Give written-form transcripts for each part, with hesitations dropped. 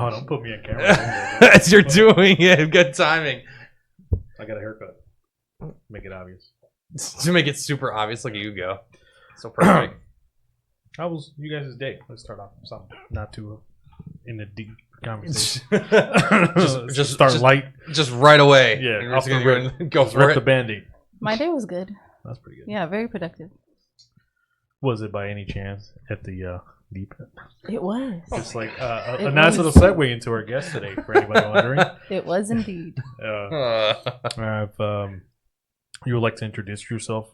Oh, don't put me on camera. As you're doing it, good timing. I got a haircut. Make it obvious. To make it super obvious, look at you go. So perfect. How was you guys' day? Let's start off with something not too in the deep conversation. just start light. Just right away. Yeah, You're just gonna go for rip it. the Band-Aid. My day was good. That's pretty good. Yeah, very productive. Was it by any chance at the deep end? It was. It's like a nice little segue into our guest today, for anybody wondering. It was indeed. If you would like to introduce yourself,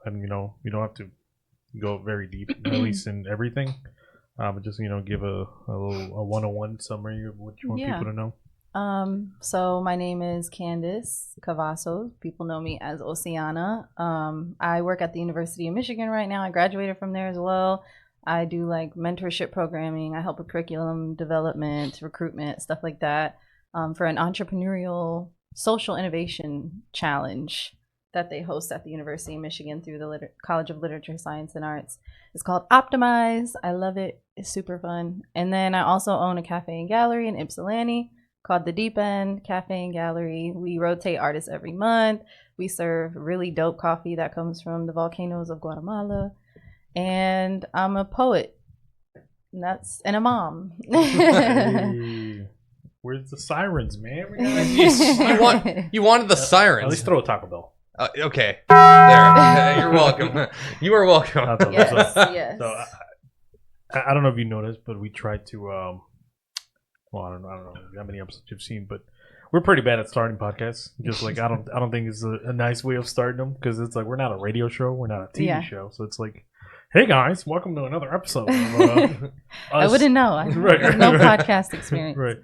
and you don't have to go very deep, at least in everything, but just give a little 101 summary of what you want people to know. So my name is Candace Cavazos. People know me as Oceania. I work at the University of Michigan right now. I graduated from there as well. I do like mentorship programming. I help with curriculum development, recruitment, stuff like that, for an entrepreneurial social innovation challenge that they host at the University of Michigan through the College of Literature, Science, and Arts. It's called Optimize. I love it. It's super fun. And then I also own a cafe and gallery in Ypsilanti called The Deep End Cafe and Gallery. We rotate artists every month. We serve really dope coffee that comes from the volcanoes of Guatemala. And I'm a poet. And a mom. Hey, where's the sirens, man? You wanted the sirens. At least throw a Taco Bell. Okay. There. You're welcome. You are welcome. Yes, yes. So I don't know if you noticed, but we tried to well, I don't know how many episodes you've seen, but we're pretty bad at starting podcasts. Just like I don't think it's a nice way of starting them, because it's like we're not a radio show, we're not a TV show, so it's like, hey guys, welcome to another episode of I wouldn't know. I have no podcast experience. Right.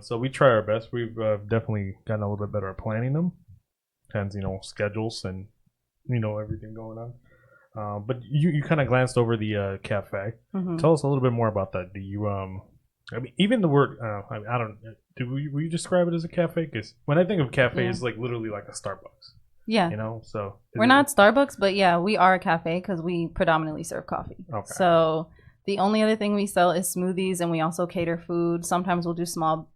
So we try our best. We've definitely gotten a little bit better at planning them, and schedules and everything going on. But you kind of glanced over the cafe. Mm-hmm. Tell us a little bit more about that. Do you I mean, even the word I don't. Will you describe it as a cafe? Because when I think of cafe, it's like literally like a Starbucks. Yeah. So we're not Starbucks, but yeah, we are a cafe because we predominantly serve coffee. Okay. So the only other thing we sell is smoothies, and we also cater food. Sometimes we'll do small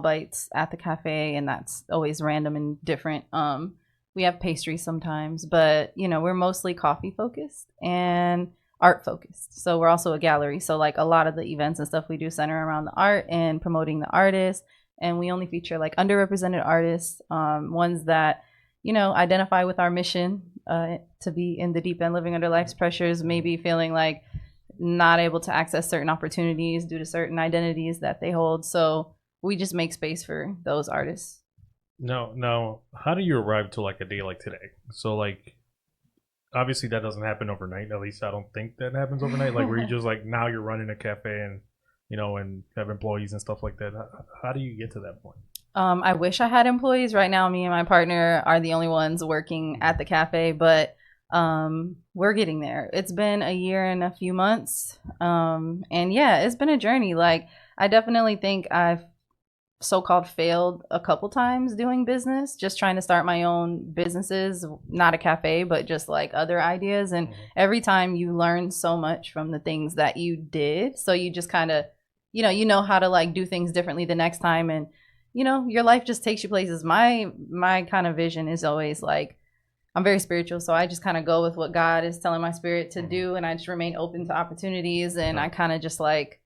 bites at the cafe, and that's always random and different. We have pastries sometimes, but we're mostly coffee focused and art focused. So we're also a gallery. So like a lot of the events and stuff we do center around the art and promoting the artists. And we only feature like underrepresented artists, ones that, identify with our mission to be in the deep end, living under life's pressures, maybe feeling like not able to access certain opportunities due to certain identities that they hold. So we just make space for those artists. No. How do you arrive to like a day like today? So like, obviously that doesn't happen overnight. At least I don't think that happens overnight. Like where you just like now you're running a cafe and and have employees and stuff like that. How do you get to that point? I wish I had employees. Right now, me and my partner are the only ones working at the cafe, but we're getting there. It's been a year and a few months, and yeah, it's been a journey. Like I definitely think I've so-called failed a couple times doing business, just trying to start my own businesses, not a cafe, but just like other ideas. And every time you learn so much from the things that you did. So you just kind of, how to like do things differently the next time. And, your life just takes you places. My kind of vision is always like, I'm very spiritual. So I just kind of go with what God is telling my spirit to do. And I just remain open to opportunities. And I kind of just like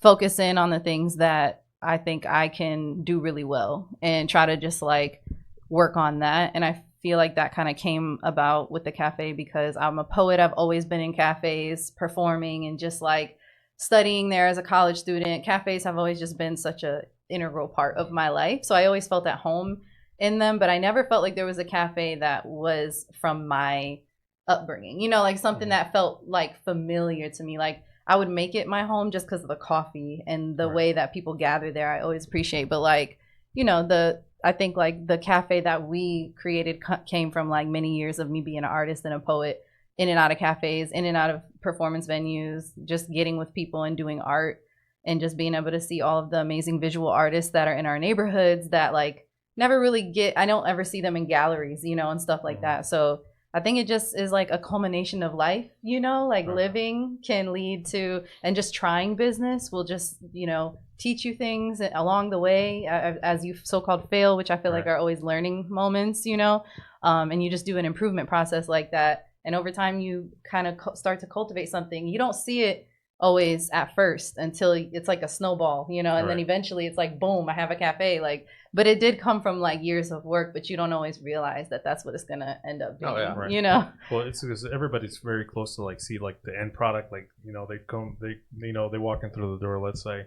focus in on the things that I think I can do really well and try to just like work on that. And I feel like that kind of came about with the cafe because I'm a poet. I've always been in cafes performing and just like studying there as a college student. Cafes have always just been such a integral part of my life. So I always felt at home in them, but I never felt like there was a cafe that was from my upbringing, like something that felt like familiar to me. Like I would make it my home just because of the coffee and the way that people gather there. I always appreciate, but like, I think like the cafe that we created came from like many years of me being an artist and a poet, in and out of cafes, in and out of performance venues, just getting with people and doing art and just being able to see all of the amazing visual artists that are in our neighborhoods that like never really I don't ever see them in galleries, and stuff like that. So I think it just is like a culmination of life, you know, like Right. living can lead to, and just trying business will just, you know, teach you things along the way as you so-called fail, which I feel like Right. are always learning moments, you know, and you just do an improvement process like that. And over time, you kind of start to cultivate something. You don't see it always at first until it's like a snowball, you know, and then Right. eventually it's like, boom, I have a cafe. Like, but it did come from like years of work, but you don't always realize that that's what it's going to end up being, Oh, yeah. Right. you know? Well, it's because everybody's very close to like see like the end product. Like, you know, they walk in through the door, let's say,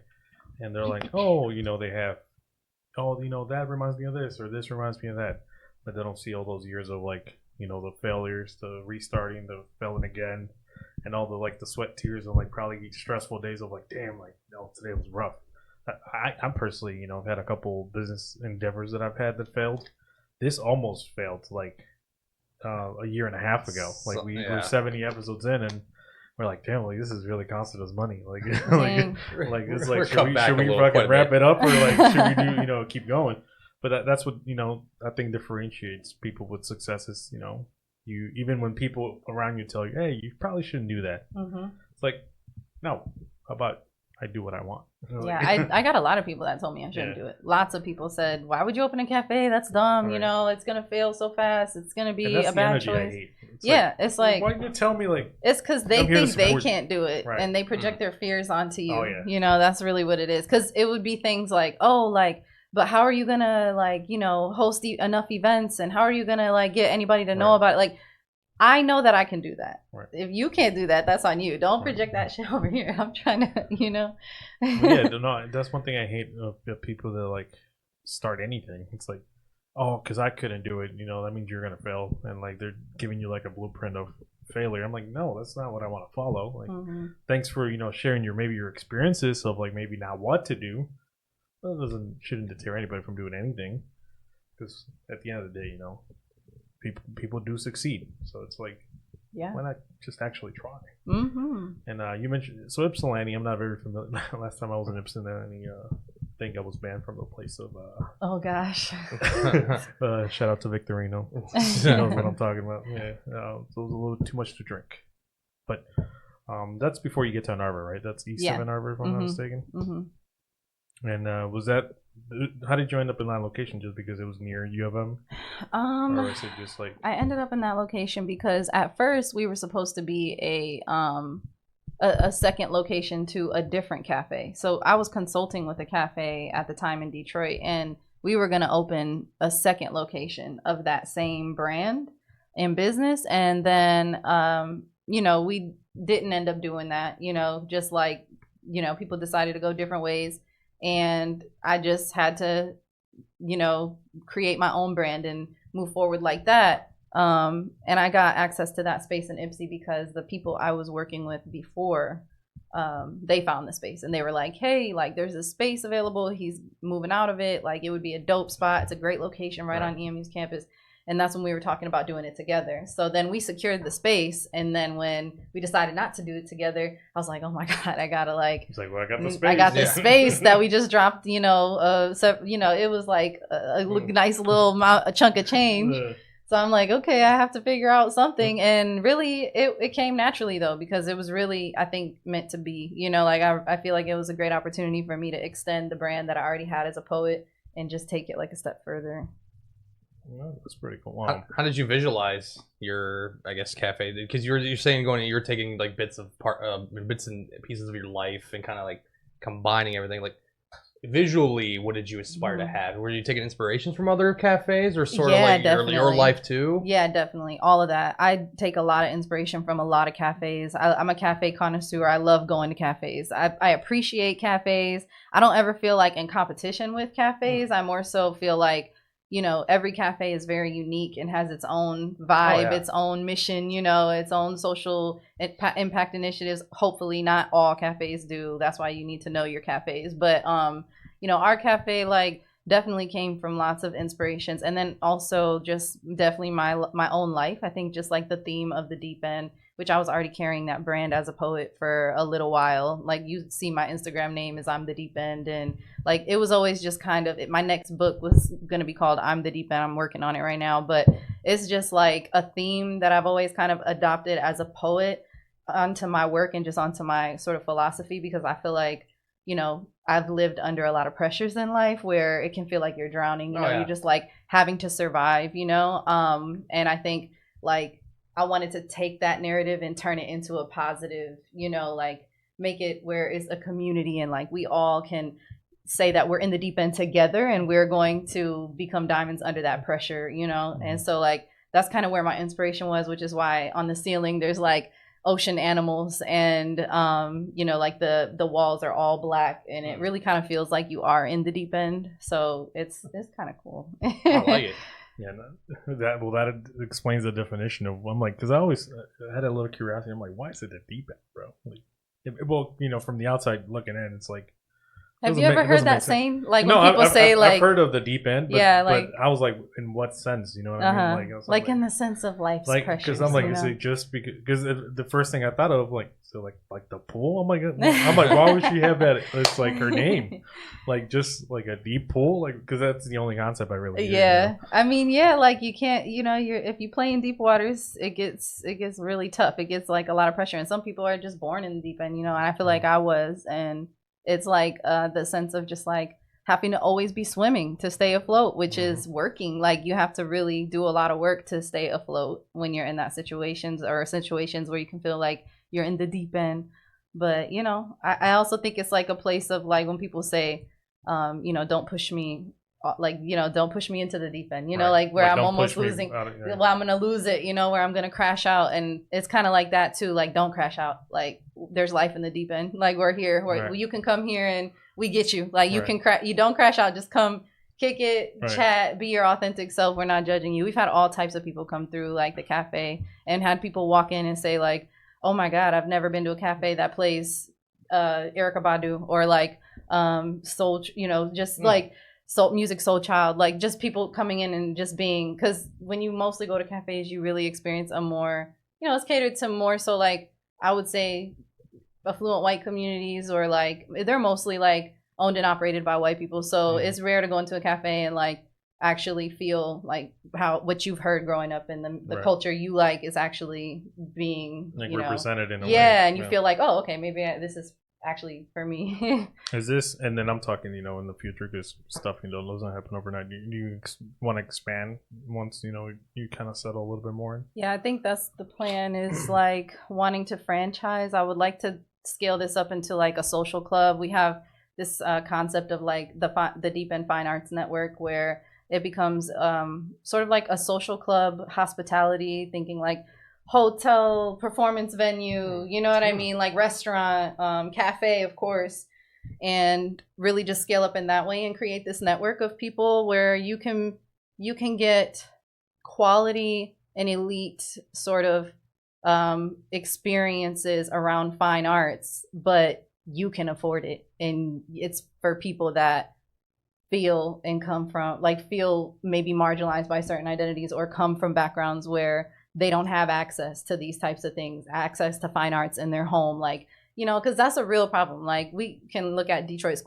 and they're like, oh, you know, they have, oh, you know, that reminds me of this or this reminds me of that, but they don't see all those years of like, you know, the failures, the restarting, the failing again, and all the like the sweat, tears, and like probably stressful days of like, damn, like, no, today was rough. I'm personally, you know, I've had a couple business endeavors that I've had that failed. This almost failed like a year and a half ago. Like we're 70 episodes in, and we're like, damn, like this is really costing us money. Like, Dang. like it's We're like, cut should back a we little, quite fucking a wrap bit. it up, or like should we do, you know, keep going? But that's what, you know, I think differentiates people with successes. You know, you even when people around you tell you, hey, you probably shouldn't do that. Mm-hmm. It's like, no, how about I do what I want? Yeah, I got a lot of people that told me I shouldn't do it. Lots of people said, why would you open a cafe? That's dumb. Right. You know, it's going to fail so fast. It's going to And be that's a the bad energy I choice. hate. It's Yeah, it's like, why didn't you tell me like it's because they I'm here to think they support you. can't do it, Right. and they project their fears onto you. Oh, yeah. You know, that's really what it is. Because it would be things like, oh, like, but how are you gonna like, you know, host enough events, and how are you gonna like get anybody to know Right. about it? Like, I know that I can do that. Right. If you can't do that, that's on you. Don't Right. project that shit over here. I'm trying to, you know. Yeah, no, that's one thing I hate of people that like start anything. It's like, oh, because I couldn't do it, you know, that means you're gonna fail, and like they're giving you like a blueprint of failure. I'm like, no, that's not what I want to follow. Like, thanks for, you know, sharing your experiences of like maybe not what to do. That shouldn't deter anybody from doing anything, because at the end of the day, you know, people do succeed. So it's like, Yeah. why not just actually try? Mm-hmm. And you mentioned Ypsilanti. I'm not very familiar. Last time I was in Ypsilanti, I think I was banned from the place of. Oh gosh. Shout out to Victorino. He knows what I'm talking about. Yeah, so it was a little too much to drink, but that's before you get to Ann Arbor, right? That's east of Ann Arbor, if I'm not mistaken. Mm-hmm. And was that? How did you end up in that location? Just because it was near U of M, or was it just like? I ended up in that location because at first we were supposed to be a second location to a different cafe. So I was consulting with a cafe at the time in Detroit, and we were going to open a second location of that same brand in business. And then, you know, we didn't end up doing that, you know, just like, you know, people decided to go different ways. And I just had to, you know, create my own brand and move forward like that. And I got access to that space in Ipsy because the people I was working with before, they found the space and they were like, hey, like there's this space available. He's moving out of it. Like it would be a dope spot. It's a great location right on EMU's campus. And that's when we were talking about doing it together. So then we secured the space. And then when we decided not to do it together, I was like, oh my God, I gotta like, It's like, well, I got the space. I got this space that we just dropped, you know, so, you know, it was like a nice little a chunk of change. So I'm like, okay, I have to figure out something. And really it came naturally though, because it was really, I think, meant to be, you know, like I feel like it was a great opportunity for me to extend the brand that I already had as a poet and just take it like a step further. Well, that's pretty cool. Wow. How did you visualize your, I guess, cafe? Because you're saying you're taking like bits and pieces of your life and kind of like combining everything. Like visually, what did you aspire to have? Were you taking inspirations from other cafes, or sort of like your life too? Yeah, definitely, all of that. I take a lot of inspiration from a lot of cafes. I'm a cafe connoisseur. I love going to cafes. I appreciate cafes. I don't ever feel like in competition with cafes. I more so feel like, you know, every cafe is very unique and has its own vibe, its own mission, you know, its own social impact initiatives. Hopefully not all cafes do. That's why you need to know your cafes. But, you know, our cafe, like, definitely came from lots of inspirations. And then also just definitely my own life. I think just like the theme of the deep end, which I was already carrying that brand as a poet for a little while. Like you see my Instagram name is I'm the Deep End. And like, it was always just kind of, my next book was going to be called I'm the Deep End. I'm working on it right now, but it's just like a theme that I've always kind of adopted as a poet onto my work and just onto my sort of philosophy, because I feel like, you know, I've lived under a lot of pressures in life where it can feel like you're drowning, you know, you're just like having to survive, you know. And I think like I wanted to take that narrative and turn it into a positive, you know, like make it where it's a community and like we all can say that we're in the deep end together and we're going to become diamonds under that pressure, you know. And so like that's kind of where my inspiration was, which is why on the ceiling there's like ocean animals and you know, like the walls are all black and it really kind of feels like you are in the deep end. So it's kind of cool. I like it. Yeah, that explains the definition of. I'm like, because I always had a little curiosity. I'm like, why is it the deep end, bro? Like, well, you know, from the outside looking in, it's like. Have you ever heard that saying? Like when people I've, say like I've heard of the deep end, but, yeah, like but I was like, in what sense? You know what I mean? Like in the sense of life's like pressures. because I'm like, you know? is it just because the first thing I thought of like the pool? I'm like, why would she have that? It's like her name, like just like a deep pool, like because that's the only concept I really. Yeah, you know? I mean, yeah, like you can't, you know, if you play in deep waters, it gets really tough. It gets like a lot of pressure, and some people are just born in the deep end, you know. And I feel like I was, and it's like the sense of just like having to always be swimming to stay afloat, which is working. Like you have to really do a lot of work to stay afloat when you're in that situations where you can feel like you're in the deep end. But you know, I also think it's like a place of like when people say, you know, don't push me, like, you know, don't push me into the deep end, you know, like where like I'm almost losing, well, I'm gonna lose it, you know, where I'm gonna crash out. And it's kind of like that too, like don't crash out, like there's life in the deep end, like we're here where you can come here and we get you, like you can you don't crash out, just come kick it, chat, be your authentic self. We're not judging you. We've had all types of people come through like the cafe and had people walk in and say like, oh my god, I've never been to a cafe that plays Erykah Badu or like soul, you know, just like soul music, soul child, like just people coming in and just being, because when you mostly go to cafes you really experience a more, you know, it's catered to more so like I would say affluent white communities, or like they're mostly like owned and operated by white people, so it's rare to go into a cafe and like actually feel like what you've heard growing up in the culture you like is actually being like represented in a way. And you feel like, oh okay, maybe this is actually for me. Is this, and then I'm talking, you know, in the future, because stuff, you know, doesn't happen overnight. Do you want to expand once, you know, you kind of settle a little bit more in? Yeah, I think that's the plan, is like wanting to franchise. I would like to scale this up into like a social club. We have this concept of like the Deep End Fine Arts Network, where it becomes sort of like a social club, hospitality, thinking like hotel, performance venue, you know what I mean, like restaurant, cafe, of course, and really just scale up in that way and create this network of people where you can get quality and elite sort of experiences around fine arts, but you can afford it, and it's for people that feel and come from, like, feel maybe marginalized by certain identities or come from backgrounds where they don't have access to these types of things, access to fine arts in their home, like, you know, because that's a real problem. Like, we can look at Detroit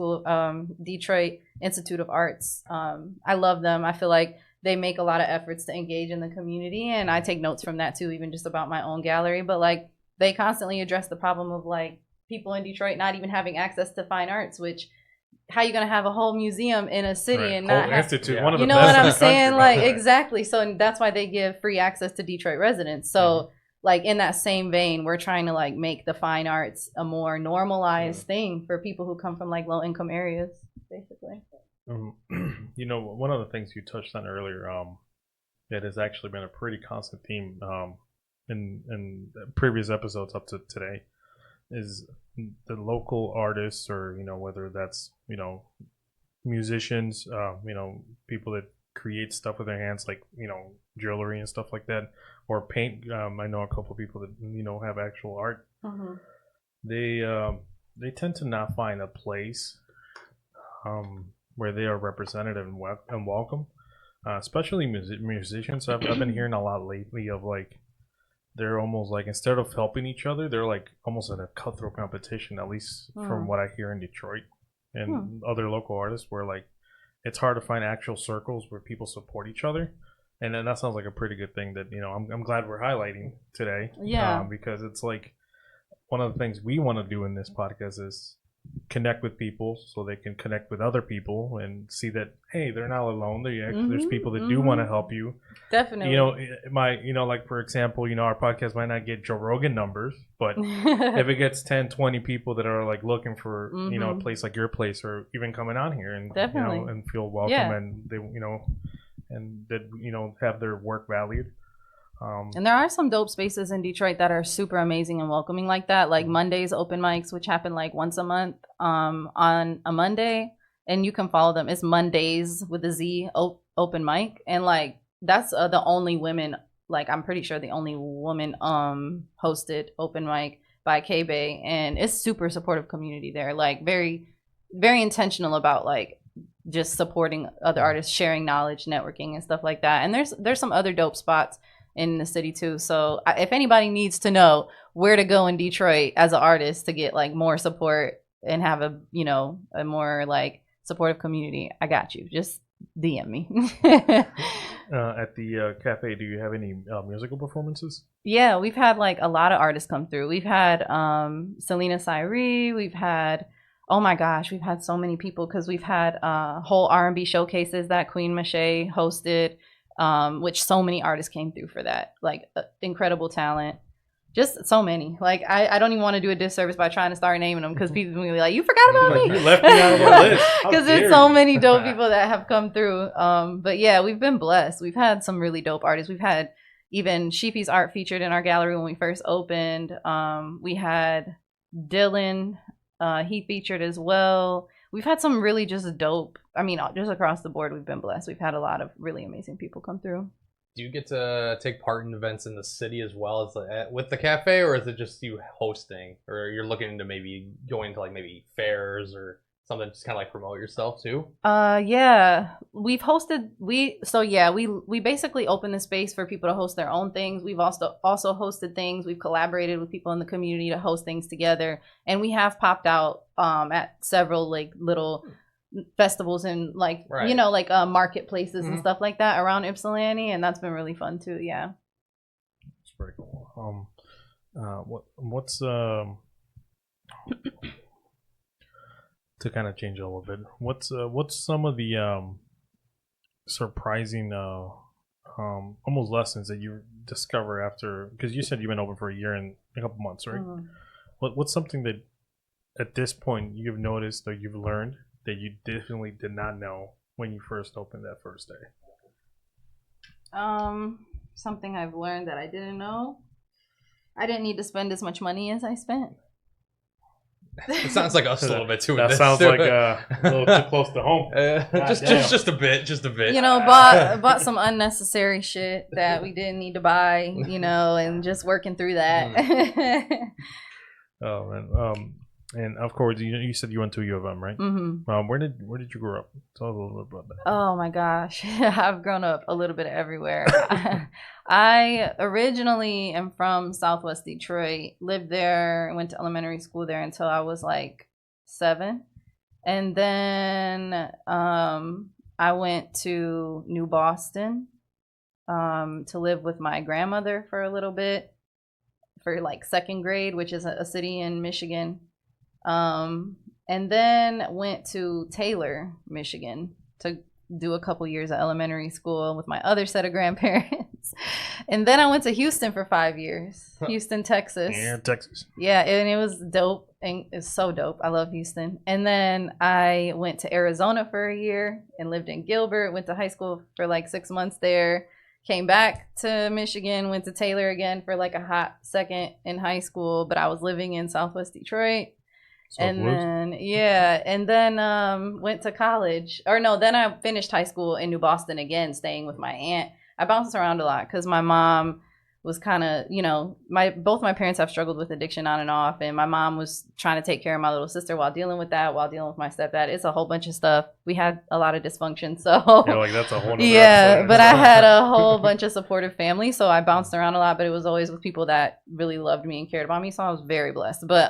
Institute of Arts. I love them. I feel like they make a lot of efforts to engage in the community, and I take notes from that too, even just about my own gallery. But like, they constantly address the problem of like people in Detroit not even having access to fine arts, which, how you gonna have a whole museum in a city and not have, one of the you know best what I'm in the saying? country, Like, exactly. So that's why they give free access to Detroit residents. So like, in that same vein, we're trying to like make the fine arts a more normalized thing for people who come from like low income areas, basically. You know, one of the things you touched on earlier, that has actually been a pretty constant theme in previous episodes up to today, is the local artists, or, you know, whether that's, you know, musicians, you know, people that create stuff with their hands, like, you know, jewelry and stuff like that, or paint. I know a couple of people that, you know, have actual art. They tend to not find a place where they are representative and welcome, especially musicians. I've been hearing a lot lately of like, they're almost like, instead of helping each other, they're like almost in a cutthroat competition, at least from what I hear in Detroit and other local artists, where like it's hard to find actual circles where people support each other. And then that sounds like a pretty good thing that, I'm glad we're highlighting today. Yeah. Because it's like one of the things we want to do in this podcast is connect with people so they can connect with other people and see that, hey, they're not alone. There's people that do want to help you. Definitely. Like for example, our podcast might not get Joe Rogan numbers, but if it gets 10, 20 people that are like looking for, a place like your place, or even coming on here and, Definitely. and feel welcome, and they, and that, have their work valued. And there are some dope spaces in Detroit that are super amazing and welcoming like that, like Mondays open mics, which happen like once a month on a Monday, and you can follow them. It's Mondays with a Z open mic, and like that's the only women, like I'm pretty sure the only woman hosted open mic by K-Bay, and it's super supportive community there, like very, very intentional about like just supporting other artists, sharing knowledge, networking and stuff like that. And there's some other dope spots in the city too. So if anybody needs to know where to go in Detroit as an artist to get like more support and have a more like supportive community, I got you. Just DM me. At the cafe, do you have any musical performances? Yeah, we've had like a lot of artists come through. We've had Selena Cyree. We've had, oh my gosh, we've had so many people, because we've had whole R&B showcases that Queen Mache hosted, which so many artists came through for that, like incredible talent, just so many. Like I don't even want to do a disservice by trying to start naming them, because people will be like, you forgot about me. You left me out of the list. Because there's so many dope people that have come through. But yeah, we've been blessed. We've had some really dope artists. We've had even Sheepy's art featured in our gallery when we first opened. We had Dylan, he featured as well. We've had some really just dope, just across the board, we've been blessed. We've had a lot of really amazing people come through. Do you get to take part in events in the city as well as with the cafe, or is it just you hosting, or you're looking into maybe going to like maybe fairs or something, just kind of like promote yourself too? Yeah, we've hosted, we basically open the space for people to host their own things. We've also hosted things. We've collaborated with people in the community to host things together, and we have popped out at several like little festivals and like like marketplaces and stuff like that around Ypsilanti, and that's been really fun too. Yeah, it's pretty cool. What's to kind of change a little bit, what's some of the surprising almost lessons that you discover after, because you said you've been open for a year and a couple months, right? What's something that at this point you've noticed or you've learned that you definitely did not know when you first opened that first day? Something I've learned that I didn't know. I didn't need to spend as much money as I spent. It sounds like us a little bit too. That sounds like a little too close to home. Just a bit. Bought some unnecessary shit that we didn't need to buy, and just working through that. Oh man. And of course, you said you went to U of M, right? Mm-hmm. Where did you grow up? Tell us a little bit about that. Oh my gosh, I've grown up a little bit everywhere. I originally am from Southwest Detroit. Lived there, went to elementary school there until I was like 7, and then I went to New Boston to live with my grandmother for a little bit, for like 2nd grade, which is a city in Michigan. And then went to Taylor, Michigan to do a couple years of elementary school with my other set of grandparents. And then I went to Houston for 5 years. Houston, Texas. Yeah, Texas. Yeah, and it was dope. And it's so dope. I love Houston. And then I went to Arizona for a year and lived in Gilbert. Went to high school for like 6 months there. Came back to Michigan, went to Taylor again for like a hot second in high school. But I was living in Southwest Detroit. And then went to college, then I finished high school in New Boston again, staying with my aunt. I bounced around a lot because my mom was kind of, both my parents have struggled with addiction on and off, and my mom was trying to take care of my little sister while dealing with that, while dealing with my stepdad. It's a whole bunch of stuff. We had a lot of dysfunction, so that's a whole nother episode. But I had a whole bunch of supportive family, so I bounced around a lot, but it was always with people that really loved me and cared about me, so I was very blessed. But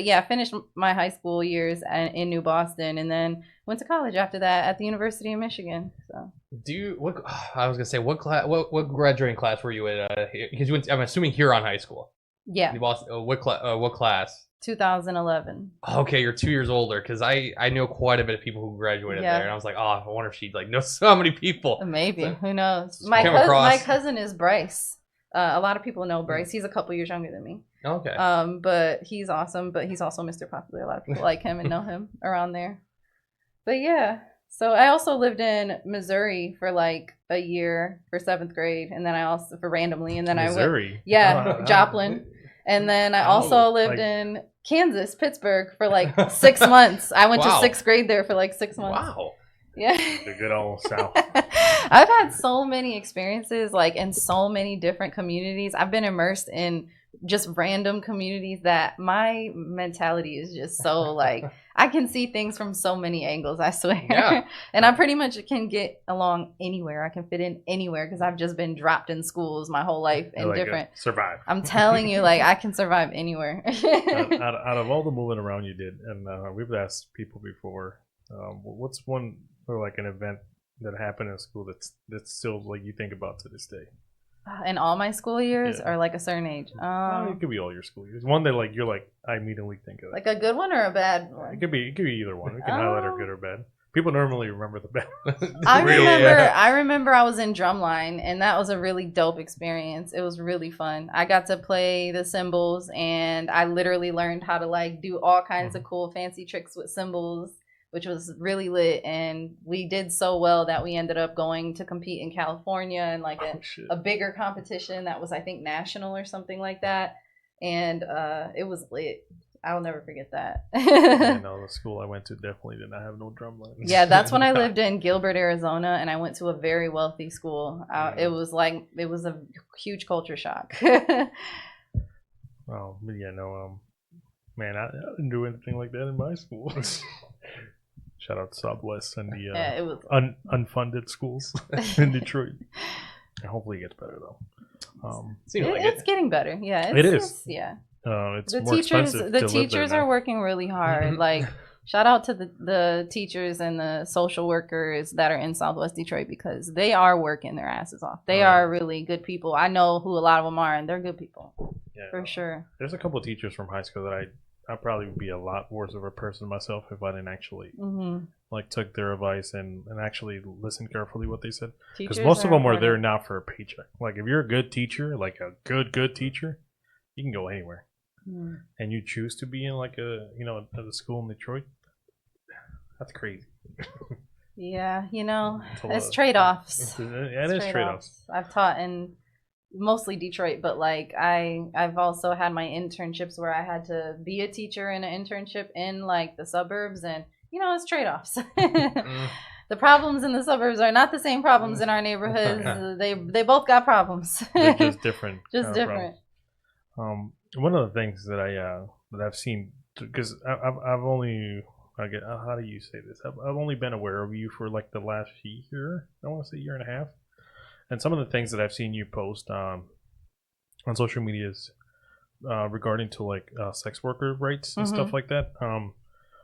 yeah, I finished my high school years in New Boston, and then went to college after that at the University of Michigan. So Do you what? I was gonna say what class? What graduating class were you in? Because you went. I'm assuming Huron High School. yeah, You lost. What class? What class? 2011. Okay, you're 2 years older. Because I know quite a bit of people who graduated Yeah. there, and I was like, oh, I wonder if she like knows so many people. Maybe, So- who knows? Just My came across- my cousin is Bryce. A lot of people know Bryce. He's a couple years younger than me. Okay. But he's awesome. But he's also Mr. Popular. A lot of people like him and know him around there. But yeah. So I also lived in Missouri for like a year for 7th grade, and then I also for randomly, and then I went Missouri. yeah, Joplin, and then I also lived like- in Kansas, Pittsburgh for like 6 months. I went to Wow. 6th grade there for like 6 months. Wow. Yeah. The good old South. I've had so many experiences like in so many different communities. I've been immersed in just random communities that my mentality is just so like I can see things from so many angles, I swear. Yeah. And I pretty much can get along anywhere. I can fit in anywhere because I've just been dropped in schools my whole life and Like, different. survive. I'm telling you, like I can survive anywhere. Out of all the moving around you did, and we've asked people before, what's one or like an event that happened in school that's still like you think about to this day? In all my school years Yeah. or like a certain age? It could be all your school years. One that like you're like I immediately think of. Like a good one or a bad one? It could be either one. We can highlight or good or bad. People normally remember the bad. Really? I remember I was in drumline, and that was a really dope experience. It was really fun. I got to play the cymbals, and I literally learned how to like do all kinds of cool fancy tricks with cymbals, which was really lit. And we did so well that we ended up going to compete in California and like Oh, shit. a bigger competition that was I think national or something like that. And it was lit. I'll never forget that. Yeah, no, the school I went to definitely did not have no drum lines. Yeah, that's when I lived in Gilbert, Arizona, and I went to a very wealthy school. It was a huge culture shock. Oh, but yeah, no, man, I didn't do anything like that in my school. Shout out to Southwest and the Yeah, it was. unfunded schools in Detroit. And hopefully it gets better though. Seems like It's getting better. Yeah, It is. Yeah, It's the more teachers, expensive the to live there teachers now. are working really hard. Like, shout out to the teachers and the social workers that are in Southwest Detroit because they are working their asses off. They are really good people. I know who a lot of them are, and they're good people Yeah, for sure. There's a couple of teachers from high school that I probably would be a lot worse of a person myself if I didn't actually like took their advice and actually listened carefully what they said. Because most of them are there not for a paycheck. Like if you're a good teacher, like a good teacher, you can go anywhere. And you choose to be in like at a school in Detroit, that's crazy. Yeah, It's a it's lot. trade-offs. Yeah, it is trade-offs. I've taught in mostly Detroit, but like I've also had my internships where I had to be a teacher in an internship in like the suburbs, and it's trade-offs. The problems in the suburbs are not the same problems in our neighborhoods. They both got problems. They're just different. Just kind of different. problems. One of the things that I've seen, because I've only, how do you say this? I've only been aware of you for like the last year. I want to say year and a half. And some of the things that I've seen you post on social media is regarding to like sex worker rights and stuff like that.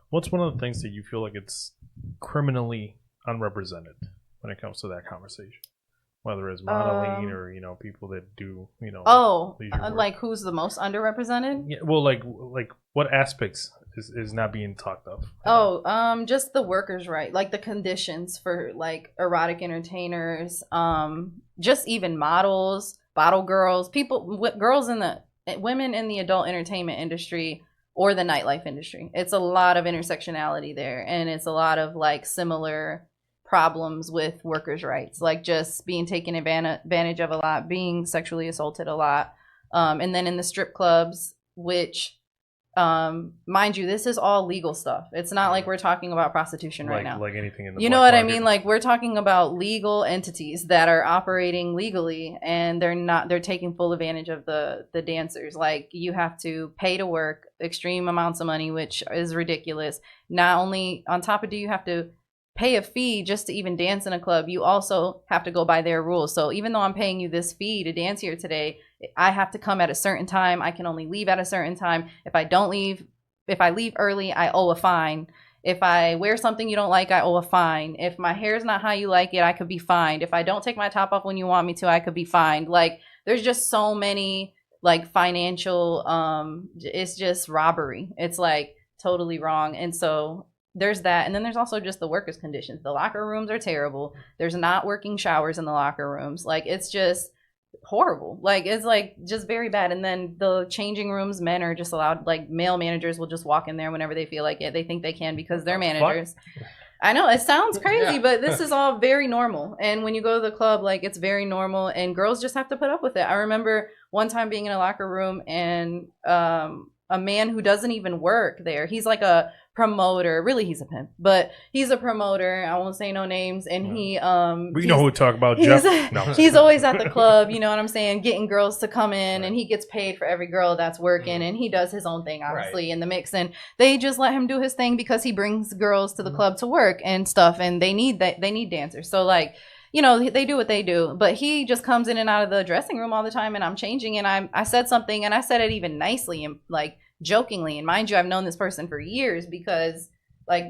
What's one of the things that you feel like it's criminally unrepresented when it comes to that conversation? Whether it's modeling or people that do leisure work. Like who's the most underrepresented? Yeah, well, like what aspects is not being talked of? Just the workers' right, like the conditions for like erotic entertainers, just even models, bottle girls, women in the adult entertainment industry or the nightlife industry. It's a lot of intersectionality there, and it's a lot of like similar problems with workers' rights, like just being taken advantage of a lot, being sexually assaulted a lot, and then in the strip clubs, which mind you, this is all legal stuff. It's not like we're talking about prostitution right now. Like anything in the you know what I mean? Like we're talking about legal entities that are operating legally, and they're taking full advantage of the dancers. Like you have to pay to work extreme amounts of money, which is ridiculous. Not only on top of, do you have to pay a fee just to even dance in a club, you also have to go by their rules. So even though I'm paying you this fee to dance here today, I have to come at a certain time. I can only leave at a certain time. If I leave early, I owe a fine. If I wear something you don't like, I owe a fine. If my hair's not how you like it, I could be fined. If I don't take my top off when you want me to, I could be fined. Like, there's just so many like financial it's just robbery. It's like totally wrong. And so there's that. And then there's also just the workers' conditions. The locker rooms are terrible. There's not working showers in the locker rooms. Like, it's just horrible. Like, it's like just very bad. And then the changing rooms, men are just allowed, like male managers will just walk in there whenever they feel like it. They think they can because they're managers. I know it sounds crazy, but this is all very normal. And when you go to the club, like, it's very normal, and girls just have to put up with it. I remember one time being in a locker room and a man who doesn't even work there. He's like a promoter. Really, he's a pimp, but he's a promoter. I won't say no names. And he we know who to talk about, Jeff. He's always at the club, you know what I'm saying, getting girls to come in, and he gets paid for every girl that's working, and he does his own thing, obviously, in the mix. And they just let him do his thing because he brings girls to the club to work and stuff, and they need dancers. So, like, you know, they do what they do, but he just comes in and out of the dressing room all the time, and I'm changing, and I said something, and I said it even nicely and like jokingly, and mind you, I've known this person for years because like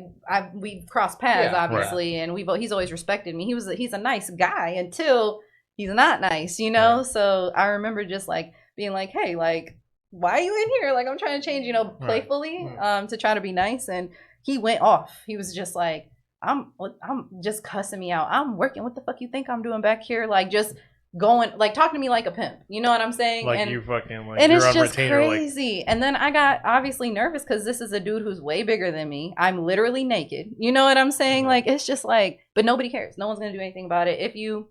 we've crossed paths, obviously, and he's always respected me. He's a nice guy until he's not nice, you know. So I remember just like being like, hey, like, why are you in here? Like, I'm trying to change, you know, playfully, to try to be nice. And he went off. He was just like, I'm just cussing me out. I'm working. What the fuck you think I'm doing back here? Like, just going, like, talking to me like a pimp. You know what I'm saying? Like, and you fucking, like, and you're it's on just retainer, crazy. And then I got obviously nervous because this is a dude who's way bigger than me. I'm literally naked. You know what I'm saying? Like, it's just like, but nobody cares. No one's gonna do anything about it. If you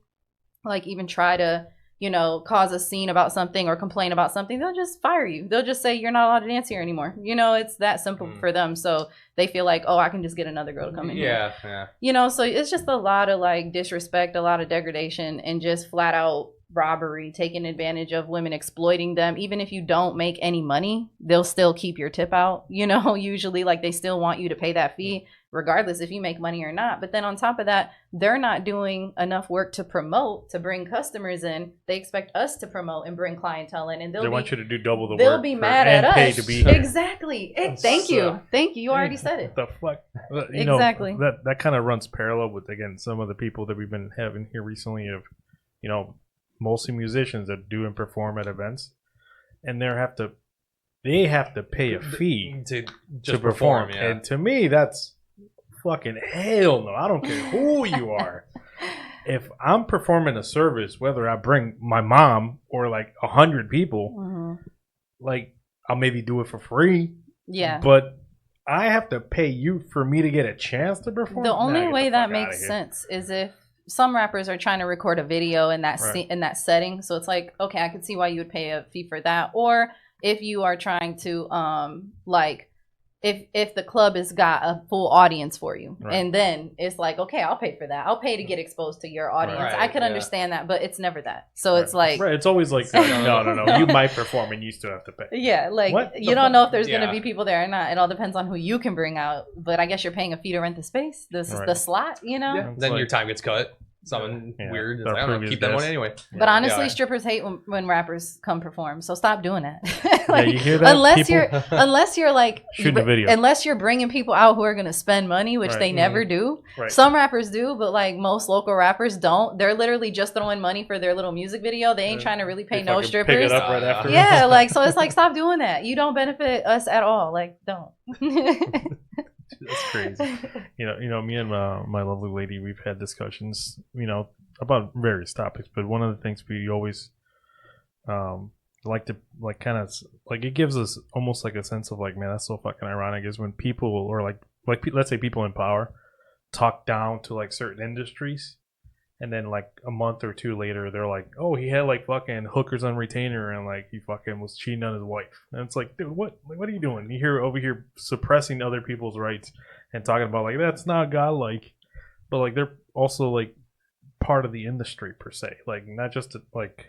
like even try to, you know, cause a scene about something or complain about something, they'll just fire you. They'll just say you're not allowed to dance here anymore. You know, it's that simple for them. So they feel like, oh, I can just get another girl to come in here. Yeah. You know, so it's just a lot of like disrespect, a lot of degradation, and just flat out robbery, taking advantage of women, exploiting them. Even if you don't make any money, they'll still keep your tip out. You know, usually, like, they still want you to pay that fee regardless if you make money or not. But then on top of that, they're not doing enough work to promote, to bring customers in. They expect us to promote and bring clientele in, and they want you to do double the work. They'll be mad at us. To be here. Exactly. Thank you. You already said it. The fuck. You Exactly. know, that kind of runs parallel with, again, some of the people that we've been having here recently of, you know, mostly musicians that do and perform at events, and they have to pay a fee to perform. Yeah. And to me, that's fucking hell no. I don't care who you are. If I'm performing a service, whether I bring my mom or like 100 people, like, I'll maybe do it for free. Yeah. But I have to pay you for me to get a chance to perform. The only way that makes sense is if some rappers are trying to record a video in that in that setting. So it's like, okay, I could see why you would pay a fee for that. Or if you are trying to like, if the club has got a full audience for you, and then it's like, okay, I'll pay for that. I'll pay to get exposed to your audience. I could understand that, but it's never that. So it's like, it's always like, no. You might perform and you still have to pay. Yeah, like, you don't know if there's gonna be people there or not. It all depends on who you can bring out. But I guess you're paying a fee to rent the space. This is the slot, you know. Yeah. Then your time gets cut. Something weird. It's like, I don't know, keep that money anyway. But honestly, strippers hate when rappers come perform. So stop doing that. Like, you hear that? Unless you're like shooting a video. Unless you're bringing people out who are going to spend money, which they never do. Some rappers do, but like most local rappers don't. They're literally just throwing money for their little music video. They ain't trying to really pay no strippers. Pick it up right after. Yeah, like, so it's like, stop doing that. You don't benefit us at all. Like, don't. That's crazy. You know, me and my lovely lady, we've had discussions, you know, about various topics, but one of the things we always like to, like, kind of like, it gives us almost like a sense of like, man, that's so fucking ironic, is when people, or like let's say people in power, talk down to like certain industries, and then like a month or two later they're like, oh, he had like fucking hookers on retainer and like he fucking was cheating on his wife. And it's like, dude, what are you doing? You're over here suppressing other people's rights and talking about like, that's not godlike. But like, they're also like part of the industry per se, like not just like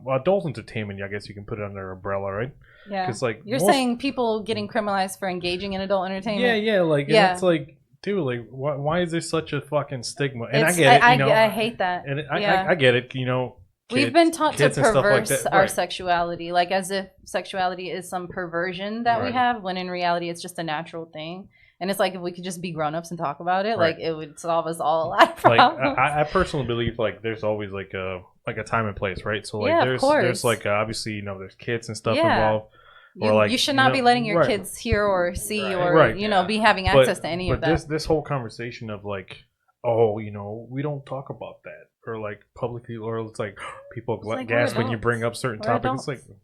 adult entertainment. I guess you can put it under umbrella, right? Yeah. Because like, you're saying people getting criminalized for engaging in adult entertainment. Yeah, like, and it's like, dude, like, why is there such a fucking stigma? And I get it, you know. I hate that. And I get it, you know. We've been taught to kids and stuff like perverse that. our Right. sexuality, like as if sexuality is some perversion that we Right. have, when in reality it's just a natural thing. And it's like if we could just be grown-ups and talk about it, Right. like it would solve us all a lot of Like problems. I personally believe like there's always like a time and place, right? So like Yeah, of there's course. like obviously, you know, there's kids and stuff Yeah. involved. Or You, like, you should you not know, be letting your right. kids hear or see Right. or Right. you know Yeah. be having But- access to any of that. this whole conversation of like, oh, you know, we don't talk about that, or like publicly, or it's like people It's like, gas we're when you adults. bring up certain We're topics. adults. It's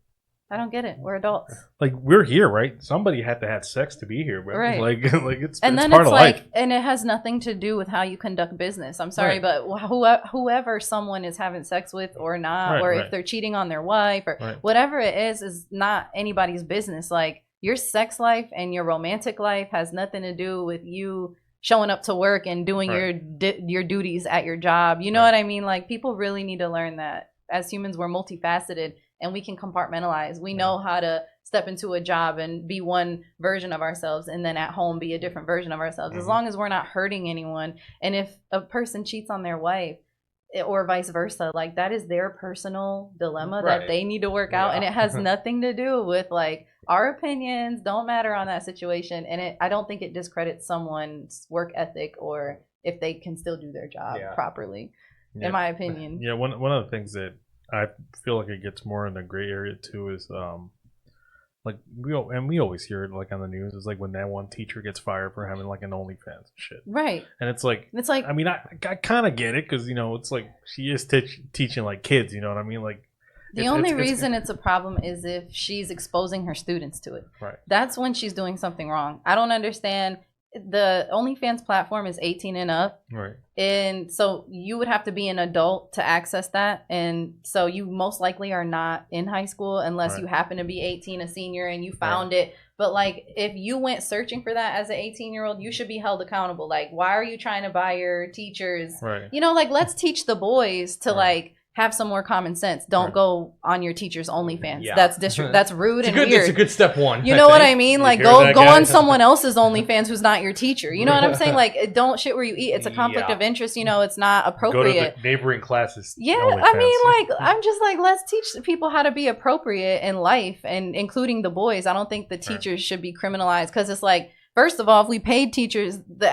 I don't get it. We're adults. like we're here, right? Somebody had to have sex to be here, but Right. like it's And it's then part it's of like, life. and it has nothing to do with how you conduct business. I'm sorry, Right. but whoever someone is having sex with or not, Right, or right. if they're cheating on their wife or Right. whatever it is not anybody's business. Like your sex life and your romantic life has nothing to do with you showing up to work and doing Right. your duties at your job. You know Right. what I mean? Like people really need to learn that as humans, we're multifaceted and we can compartmentalize. We know how to step into a job and be one version of ourselves and then at home be a different version of ourselves, as Mhm. long as we're not hurting anyone. And if a person cheats on their wife or vice versa, like that is their personal dilemma Right. that they need to work out. Yeah. And it has nothing to do with like our opinions don't matter on that situation. And I don't think it discredits someone's work ethic or if they can still do their job Yeah. properly, Yeah. in my opinion. Yeah, one of the things that I feel like it gets more in the gray area too is like we always hear it like on the news is like when that one teacher gets fired for having like an OnlyFans and shit, Right. and it's like It's like, I mean I kind of get it because you know it's like she is teaching like kids, you know what I mean, like the only reason it's a problem is if she's exposing her students to it. Right. That's when she's doing something wrong. I don't understand. The OnlyFans platform is 18 and up. right. And so you would have to be an adult to access that. And so you most likely are not in high school unless Right. you happen to be 18, a senior, and you found it. But like if you went searching for that as an 18-year-old, you should be held accountable. Like, why are you trying to buy your teachers? Right. You know, like let's teach the boys to Right. like have some more common sense. Don't Right. go on your teacher's OnlyFans. Yeah. That's rude It's a and good. weird. It's a good step one. You know what I think. mean? You Like hear go that, go on guys? someone else's OnlyFans who's not your teacher. You know what I'm saying? Like don't shit where you eat. It's a conflict Yeah. of interest. You know, it's not Go to appropriate. the neighboring classes. Yeah, I OnlyFans. mean, like I'm just like let's teach people how to be appropriate in life, and including the boys. I don't think the teachers should be criminalized because it's like. First of all, if we paid teachers the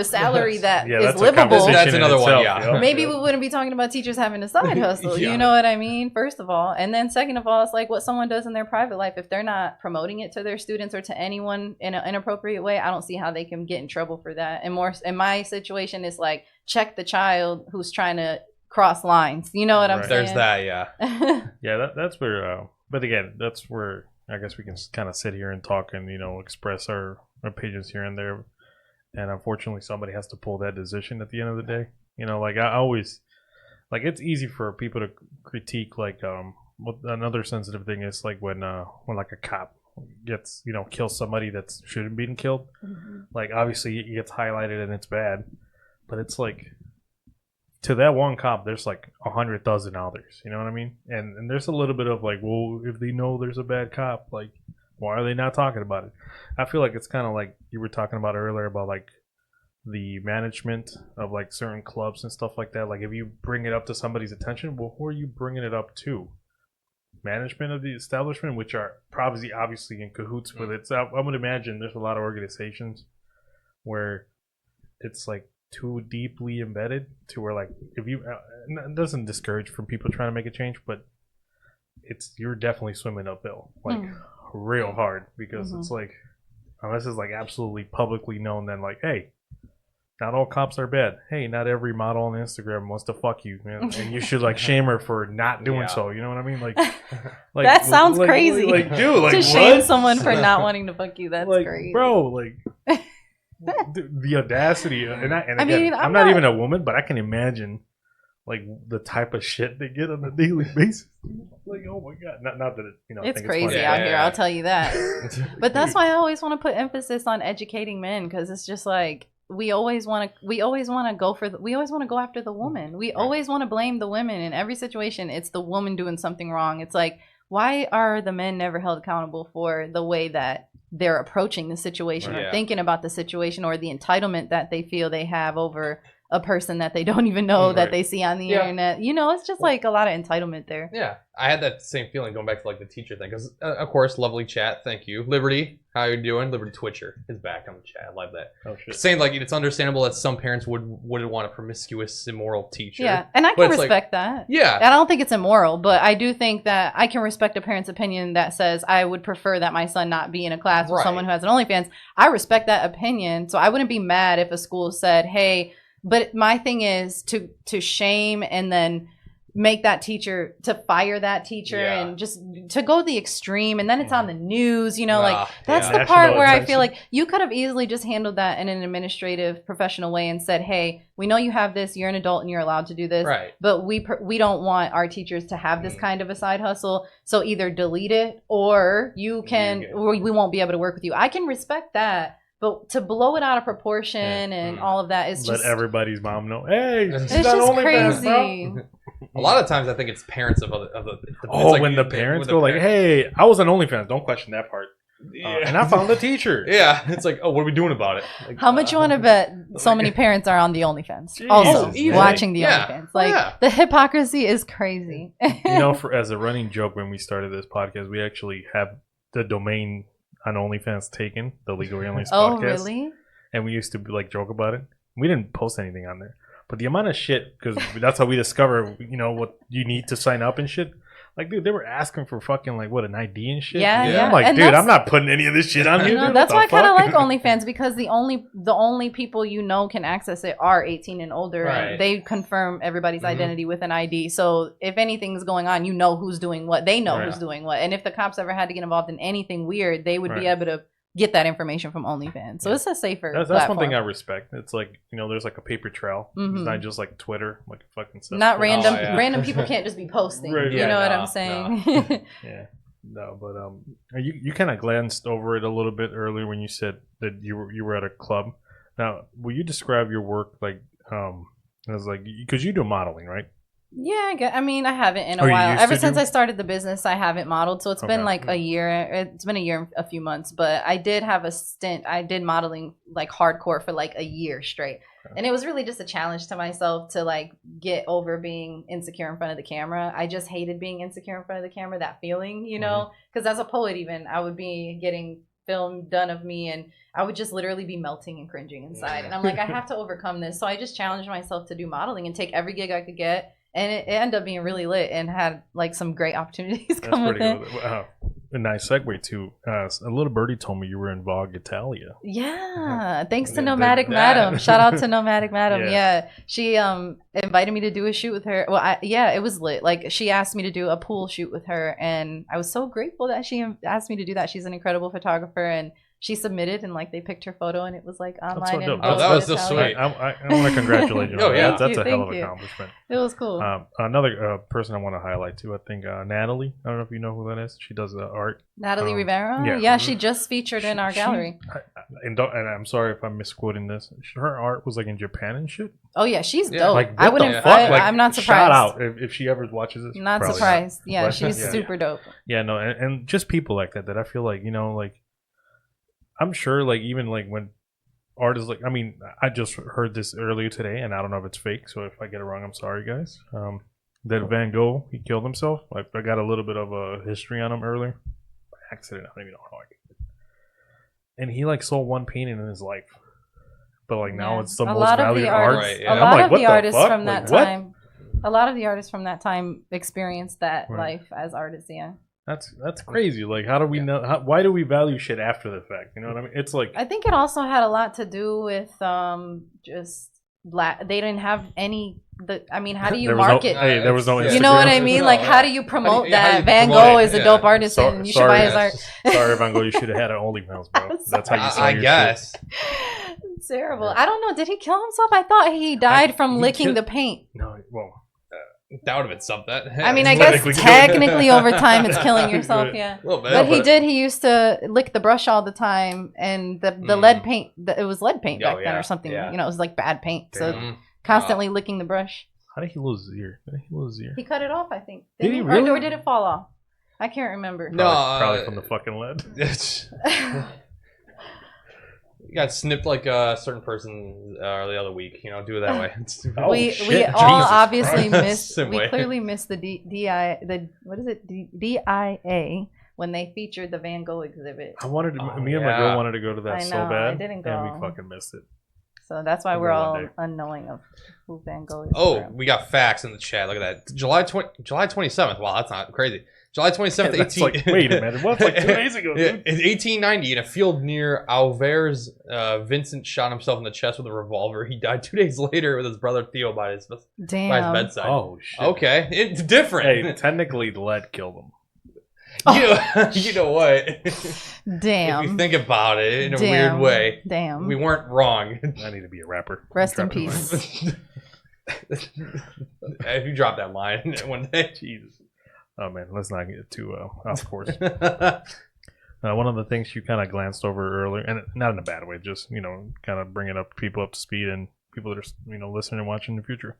salary that Yeah, is that's a livable, conversation That's in another one, itself, yeah. yo. maybe we wouldn't be talking about teachers having a side hustle. Yeah. You know what I mean? First of all. And then second of all, it's like what someone does in their private life. If they're not promoting it to their students or to anyone in an inappropriate way, I don't see how they can get in trouble for that. And more in my situation, it's like check the child who's trying to cross lines. You know what I'm Right. saying? There's that. Yeah. Yeah, that's where. But again, that's where I guess we can kind of sit here and talk and you know express our opinions here and there. And unfortunately, somebody has to pull that decision at the end of the day. You know, like I always, like it's easy for people to critique. Like, what another sensitive thing is like when like a cop gets kills somebody that shouldn't be killed. Mhm. Like obviously it gets highlighted and it's bad, but it's like to that one cop, there's like 100,000 others. You know what I mean? And there's a little bit of like, well, if they know there's a bad cop, like, why are they not talking about it? I feel like it's kind of like you were talking about earlier about like the management of like certain clubs and stuff like that. Like if you bring it up to somebody's attention, well, who are you bringing it up to? Management of the establishment, which are probably obviously in cahoots with it. So I would imagine there's a lot of organizations where it's like too deeply embedded to where like if you it doesn't discourage from people trying to make a change, but you're definitely swimming uphill like real hard because it's like unless it's like absolutely publicly known, then like hey, not all cops are bad. Hey, not every model on Instagram wants to fuck you, man, and you should like shame her for not doing Yeah. so. You know what I mean? Like That sounds crazy. Like, dude, like to shame what? someone for not wanting to fuck you, that's like, great. bro. Like the audacity, and I again, mean, I'm not even a woman, but I can imagine like the type of shit they get on a daily basis. Like, oh my god, not that I It's think crazy funny. out Yeah, here, yeah. I'll tell you that. But that's why I always want to put emphasis on educating men, because it's just like we always want to go after the woman. We always want to blame the women in every situation. It's the woman doing something wrong. It's like, why are the men never held accountable for the way that they're approaching the situation Right. or Yeah. thinking about the situation or the entitlement that they feel they have over a person that they don't even know that Right. they see on the Yeah. internet. You know, it's just like a lot of entitlement there. Yeah, I had that same feeling going back to like the teacher thing because, of course, lovely chat. Thank you, Liberty. How you doing? Liberty Twitcher is back on the chat. I love that. Oh shit. Saying like it's understandable that some parents wouldn't want a promiscuous, immoral teacher. Yeah, and I But can it's like- respect that. Yeah. I don't think it's immoral, but I do think that I can respect a parent's opinion that says I would prefer that my son not be in a class with Right. someone who has an OnlyFans. I respect that opinion, so I wouldn't be mad if a school said, "Hey," but my thing is to shame and then make that teacher, to fire that teacher, Yeah. and just to go the extreme, and then it's on the news. You know, like Ah, that's yeah. the National part where I attention. feel like you could have easily just handled that in an administrative, professional way and said, "Hey, we know you have this. You're an adult and you're allowed to do this." Right. But we don't want our teachers to have this kind of a side hustle. So either delete it or you can, get it. or we won't be able to work with you. I can respect that, but to blow it out of proportion Yeah. and all of that is Let just everybody's mom know. Hey, It's she's it's on just OnlyFans, bro. crazy. A lot of times, I think it's parents of the Oh, when the parents go like, "Hey, I was on OnlyFans," don't question that part. And I found the teacher. Yeah, it's like, oh, what are we doing about it? Like, How much you want to bet so many parents are on the OnlyFans? Jesus, Also man. watching the Yeah. OnlyFans. Like Yeah. the hypocrisy is crazy. You know, as a running joke when we started this podcast, we actually have the domain on OnlyFans taken, the Legal Aliens Oh, podcast. really? And we used to like joke about it. We didn't post anything on there, but the amount of shit, because that's how we discover, you know, what you need to sign up and shit. Like, dude, they were asking for fucking like what, an ID and shit. Yeah, yeah. I'm like, And dude, that's- I'm not putting any of this shit on here. You know, dude. that's why I What the kind of fuck? like OnlyFans, because the only people you know can access it are 18 and older. Right. And they confirm everybody's Mhm. identity with an ID. So if anything's going on, you know who's doing what. They know Right. who's doing what. And if the cops ever had to get involved in anything weird, they would be Right. able to get that information from OnlyFans. So it's a safer That's platform. one thing I respect. It's like, you know, there's like a paper trail. Mhm. It's not just like Twitter, like fucking stuff. Not random. Oh, yeah. Random people can't just be posting. Right, You yeah, know what no, I'm saying? Yeah. No, but you kind of glanced over it a little bit earlier when you said that you were at a club. Now, will you describe your work like as like, because you do modeling, right? Yeah, I mean, I haven't in a Oh, you while. used Ever to since do? I started the business, I haven't modeled. So it's been Okay. like a year. It's been a year and a few months. But I did have a stint. I did modeling like hardcore for like a year straight. And it was really just a challenge to myself to like get over being insecure in front of the camera. I just hated being insecure in front of the camera, that feeling, you know? Because as a poet, even, I would be getting film done of me and I would just literally be melting and cringing inside. And I'm like, I have to overcome this. So I just challenged myself to do modeling and take every gig I could get. And it ended up being really lit and had like some great opportunities That's come with pretty it. good. Wow. A nice segue too. A little birdie told me you were in Vogue Italia. Yeah, thanks to Yeah, Nomadic that- Madam. Shout out to Nomadic Madam. Yeah. Yeah, she invited me to do a shoot with her. Well, yeah, it was lit. Like she asked me to do a pool shoot with her, and I was so grateful that she asked me to do that. She's an incredible photographer, and she submitted, and like they picked her photo, and it was like online. so in dope. Oh, Vogue that was so Italia. sweet. I want to congratulate you. Oh, on that. yeah. That's a Thank hell of an you. accomplishment. It was cool. Another person I want to highlight too. I think Natalie. I don't know if you know who that is. She does art. Natalie Rivera. yeah. Yeah, she just featured in our gallery. And I'm sorry if I'm misquoting this. Her art was like in Japan and shit. Oh yeah, she's Yeah. dope. Like I what wouldn't. the fuck? Like, I'm not Shout surprised. out if she ever watches this. Not Probably surprised. Yeah, But- she's yeah. super dope. Yeah, no, and just people like that I feel like, you know, like I'm sure like even like when artists like, I mean, I just heard this earlier today and I don't know if it's fake, so if I get it wrong, I'm sorry guys. That Van Gogh, he killed himself. Like I got a little bit of a history on him earlier. By accident, I don't even know how I did it. And he like sold one painting in his life. But like now Yeah. it's the a most lot of valued the art. artists, Right, yeah. a I'm lot like, of what the the artists fuck? from Like, that what? time, a lot of the artists from that time experienced that Right. life as artists. Yeah, That's crazy. Like how do we know why do we value shit after the fact? You know what I mean? It's like I think it also had a lot to do with just they didn't have any. I mean, how do you there was market? no, hey, there was no Yeah. You know what I Instagram. mean? No, Like, yeah. how do you promote yeah, how do that you Van promote Gogh it? is a Yeah. dope artist So- and you should sorry, buy his yeah. art? Sorry, Van Gogh, you should have had an OnlyFans, bro. I'm That's how you sell I your guess. It's terrible. I don't know. Did he kill himself? I thought he died from he licking killed- the paint. shit. No, well, That would have been something. I mean, I It's guess technically technically over time it's killing yourself. Yeah. A little bit. But he did. He used to lick the brush all the time, and the lead paint. It was lead paint Oh, back then, yeah, or something. yeah. You know, it was like bad paint. So Mhm. constantly licking the brush. how did he lose his ear? Did he lose his ear? He cut it off, I think. Did he Or- really? Or did it fall off? I can't remember. No. Probably from the fucking lead. got snipped like a certain person the other week. You know, do it that way. Oh, we shit. all Jesus obviously Christ. missed. Same We way. clearly missed the what is it? DIA when they featured the Van Gogh exhibit. I wanted to. Oh, me and my yeah. girl wanted to go to that I so know, bad, I didn't and we go. fucking missed it. So that's why We'll we're go one all day. unknowing of who Van Gogh is. Oh, we got facts in the chat. Look at that. July 27th. Wow, that's not crazy. July 27th, That's 18... like, wait a minute, what's like 2 days ago, Yeah, dude? in 1890, in a field near Alvers, Vincent shot himself in the chest with a revolver. He died 2 days later with his brother Theo by his Damn. bedside. Oh shit. Okay, it's different. Hey, technically, lead killed him. You know what? Damn. If you think about it in a Damn. weird way, Damn. we weren't wrong. I need to be a rapper. Rest in Drop it peace. If you drop that line one day, Jesus. Oh man, let's not get too off course. One of the things you kind of glanced over earlier, and not in a bad way, just kind of bringing people up to speed and people that are listening and watching in the future.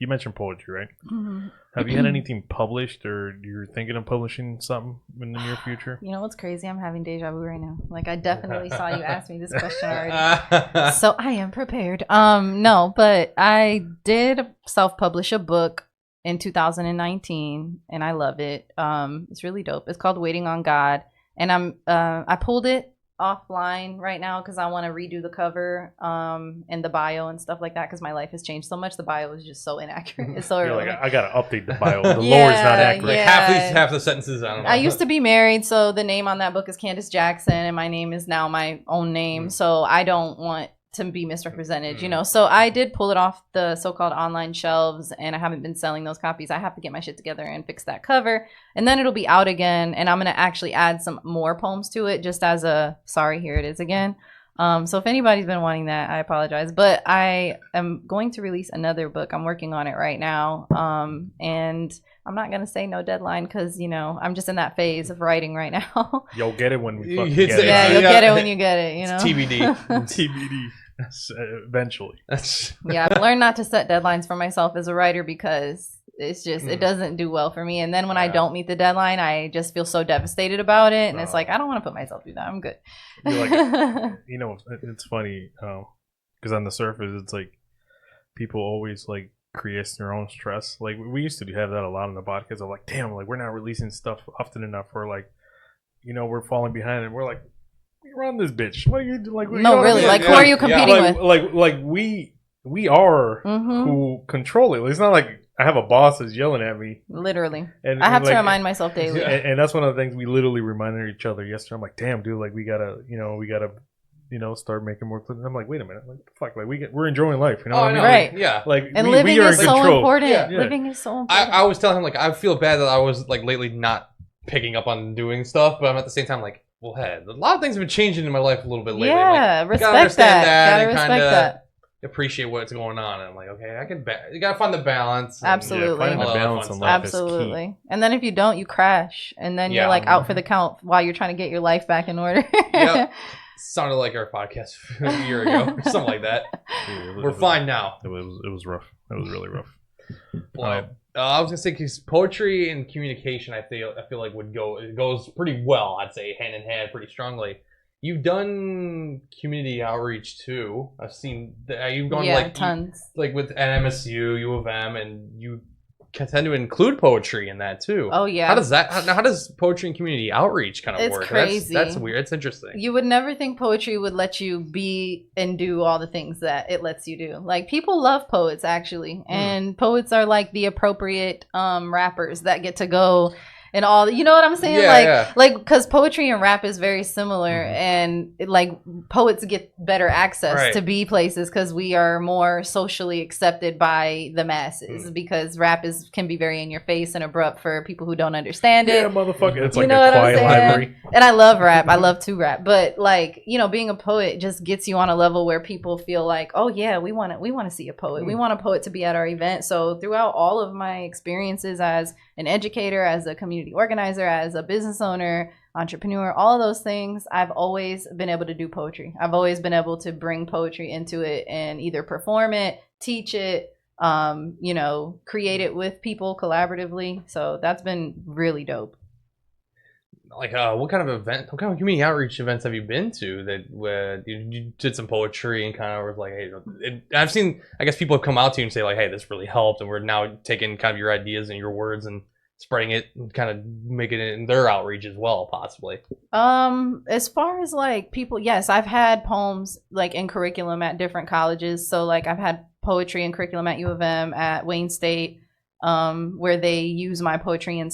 You mentioned poetry, right? Mm-hmm. Have you had anything published, or you're thinking of publishing something in the near future? You know what's crazy? I'm having deja vu right now. Like I definitely saw you ask me this question already. So I am prepared. No, but I did self-publish a book in 2019 and I love it. It's really dope. It's called Waiting on God, and I pulled it offline right now because I want to redo the cover and the bio and stuff like that because my life has changed so much. The bio is just so inaccurate. It's so You're irrelevant. like, I gotta update the bio. The Yeah, lore's not accurate. yeah. half the sentences. I don't know. I used to be married, so the name on that book is Candace Jackson, and my name is now my own name. So I don't want to be misrepresented, So I did pull it off the so-called online shelves, and I haven't been selling those copies. I have to get my shit together and fix that cover, and then it'll be out again. And I'm gonna actually add some more poems to it, just as a sorry, here it is again. So if anybody's been wanting that, I apologize. But I am going to release another book. I'm working on it right now. And I'm not going to say no deadline because, I'm just in that phase of writing right now. You'll get it when we fucking It's- get it. Yeah, you'll Yeah. get it when you get it, TBD. TBD. Eventually. Yeah, I've learned not to set deadlines for myself as a writer because it's just, it doesn't do well for me. And then when I don't meet the deadline, I just feel so devastated about it. And it's like, I don't want to put myself through that. I'm good. You're like, it's funny because on the surface, it's like people always like create their own stress. Like we used to have that a lot on the podcast of like, damn, like we're not releasing stuff often enough. Or like, we're falling behind, and we're like, we run this bitch. What are you like? No, really. Like, who are you competing with? Like we are Mhm. who control it. It's not like I have a boss that's yelling at me. Literally. And I have to like, remind myself daily. and that's one of the things we literally reminded each other yesterday. I'm like, damn, dude, like we gotta start making more clips. I'm like, wait a minute, like fuck, like we're enjoying life, you know? Oh, what I no, mean? Right. Yeah. Like And we living are is in so control. important. Yeah. Living is so important. I was telling him, like, I feel bad that I was, like, lately not picking up on doing stuff, but I'm at the same time, like, well, hey, a lot of things have been changing in my life a little bit lately. Yeah, like, respect gotta understand that. Gotta and respect kinda that. appreciate what's going on. And I'm like, okay, you gotta find the balance. and- Absolutely. Yeah, finding all the that balance fun in stuff. life is key. Absolutely. And then if you don't, you crash. And then Yeah. you're like out for the count while you're trying to get your life back in order. Yep. Sounded like our podcast a year ago, or something like that. Yeah, We're fine now. It was rough. It was really rough. Boy, I was gonna say because poetry and communication, I feel like it goes pretty well. I'd say hand in hand, pretty strongly. You've done community outreach too. I've seen you've gone tons. like with MSU, U of M, and you tend to include poetry in that too. Oh yeah. How does poetry and community outreach kind of It's work? crazy. That's weird. It's interesting. You would never think poetry would let you be and do all the things that it lets you do. Like people love poets actually, and poets are like the appropriate rappers that get to go and all. You know what I'm saying? Yeah, like because poetry and rap is very similar, and like poets get better access to be places because we are more socially accepted by the masses. Because rap can be very in your face and abrupt for people who don't understand it. Yeah, motherfucker. It's You like know a what I'm quiet saying? library. And I love rap. I love to rap. But like, being a poet just gets you on a level where people feel like, oh yeah, we want to see a poet. We want a poet to be at our event. So throughout all of my experiences as an educator, as a community organizer, as a business owner, entrepreneur, all of those things, I've always been able to do poetry. I've always been able to bring poetry into it and either perform it, teach it, create it with people collaboratively. So that's been really dope. what kind of event, what kind of community outreach events have you been to that where you did some poetry and kind of was like, hey, I've seen, I guess people have come out to you and say like, hey, this really helped, and we're now taking kind of your ideas and your words and spreading it and kind of making it in their outreach as well, possibly. As far as like people, yes, I've had poems like in curriculum at different colleges. So like I've had poetry in curriculum at U of M, at Wayne State, where they use my poetry in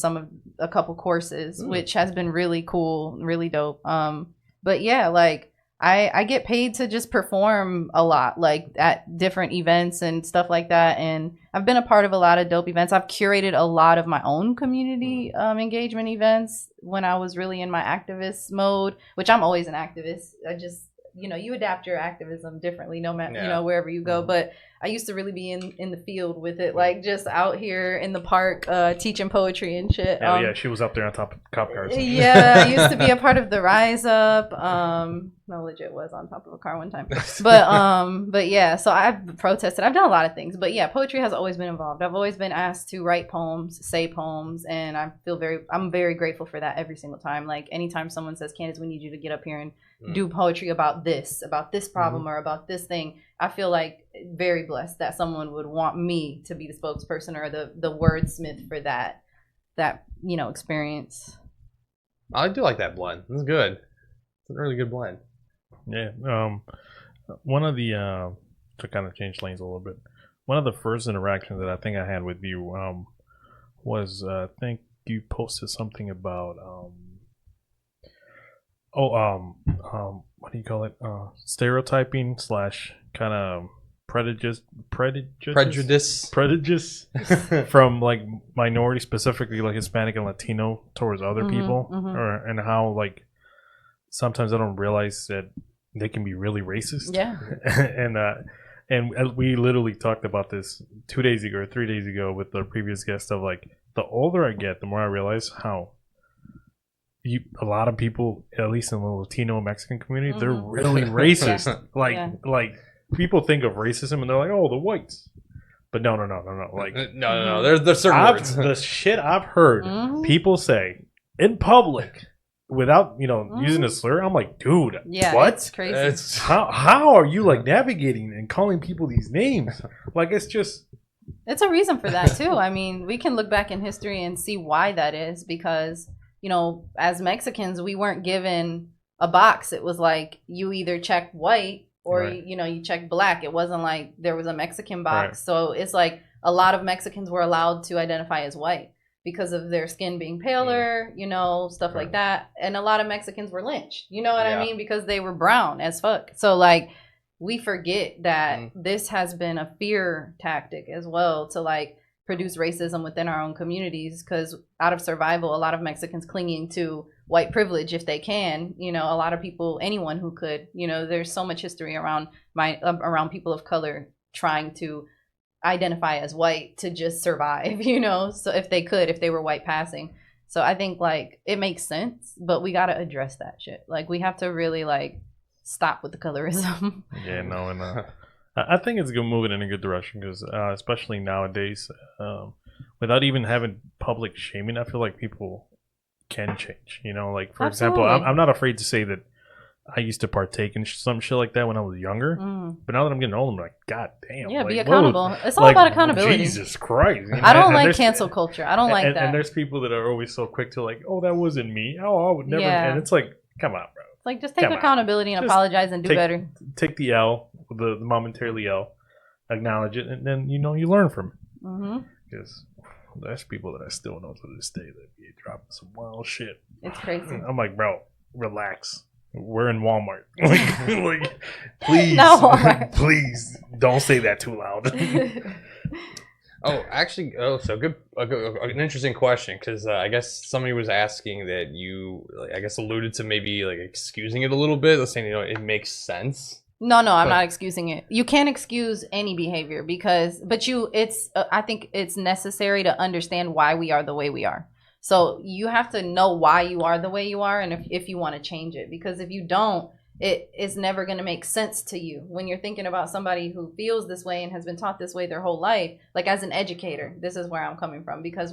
a couple courses, which has been really cool, really dope. But yeah, like I get paid to just perform a lot, like at different events and stuff like that. And I've been a part of a lot of dope events. I've curated a lot of my own community engagement events when I was really in my activist mode, which I'm always an activist. I just, you adapt your activism differently, no matter, wherever you go. But I used to really be in the field with it, like just out here in the park teaching poetry and shit. Yeah, she was up there on top of cop cars. Yeah, I used to be a part of the Rise Up. No, legit was on top of a car one time. But yeah, so I've protested. I've done a lot of things. But yeah, poetry has always been involved. I've always been asked to write poems, say poems, and I'm very grateful for that every single time. Like anytime someone says, Candace, we need you to get up here and do poetry about this problem or about this thing, I feel like very blessed that someone would want me to be the spokesperson or the wordsmith for that experience. I do like that blend. It's good. It's a really good blend. Yeah. One of the to kind of change lanes a little bit. One of the first interactions that I think I had with you was I think you posted something about what do you call it? Stereotyping / kind of prejudice from like minority, specifically like Hispanic and Latino, towards other people, and how like sometimes I don't realize that they can be really racist. Yeah. and we literally talked about this 2 days ago or 3 days ago with the previous guest of like, the older I get, the more I realize how a lot of people, at least in the Latino and Mexican community, they're really racist. Like people think of racism and they're like, oh, the whites. But no. Like no. There's certain words. The shit I've heard people say in public without using a slur, I'm like, dude, what? It's crazy. How are you like navigating and calling people these names? Like it's a reason for that too. I mean, we can look back in history and see why that is, because as Mexicans, we weren't given a box. It was like you either check white or you check black. It wasn't like there was a Mexican box. Right. So it's like a lot of Mexicans were allowed to identify as white because of their skin being paler, stuff like that. And a lot of Mexicans were lynched, you know what I mean? Because they were brown as fuck. So like we forget that this has been a fear tactic as well to like produce racism within our own communities, because out of survival, a lot of Mexicans clinging to white privilege if they can, a lot of people, anyone who could, there's so much history around people of color trying to identify as white to just survive, so if they were white passing. So I think like it makes sense, but we got to address that shit. Like we have to really like stop with the colorism. Yeah, no, and I think it's moving in a good direction, because especially nowadays, without even having public shaming, I feel like people can change. Like for example, I'm not afraid to say that I used to partake in some shit like that when I was younger, but now that I'm getting older, I'm like, God damn. Yeah, like, be accountable. It's all about accountability. Jesus Christ. I don't like cancel culture. I don't like that. And there's people that are always so quick to like, oh, that wasn't me. Oh, I would never. Yeah. And it's like, come on, bro. Like, just take accountability and apologize and do better. Take the L, the momentarily L, acknowledge it, and then, you learn from it. Because there's people that I still know to this day that be dropping some wild shit. It's crazy. I'm like, bro, relax. We're in Walmart. like please, please don't say that too loud. So good. An interesting question, because I guess somebody was asking that you, I guess, alluded to maybe like excusing it a little bit, saying it makes sense. No, I'm not excusing it. You can't excuse any behavior I think it's necessary to understand why we are the way we are. So you have to know why you are the way you are, and if you want to change it, because if you don't, it's never going to make sense to you when you're thinking about somebody who feels this way and has been taught this way their whole life. Like as an educator, this is where I'm coming from, because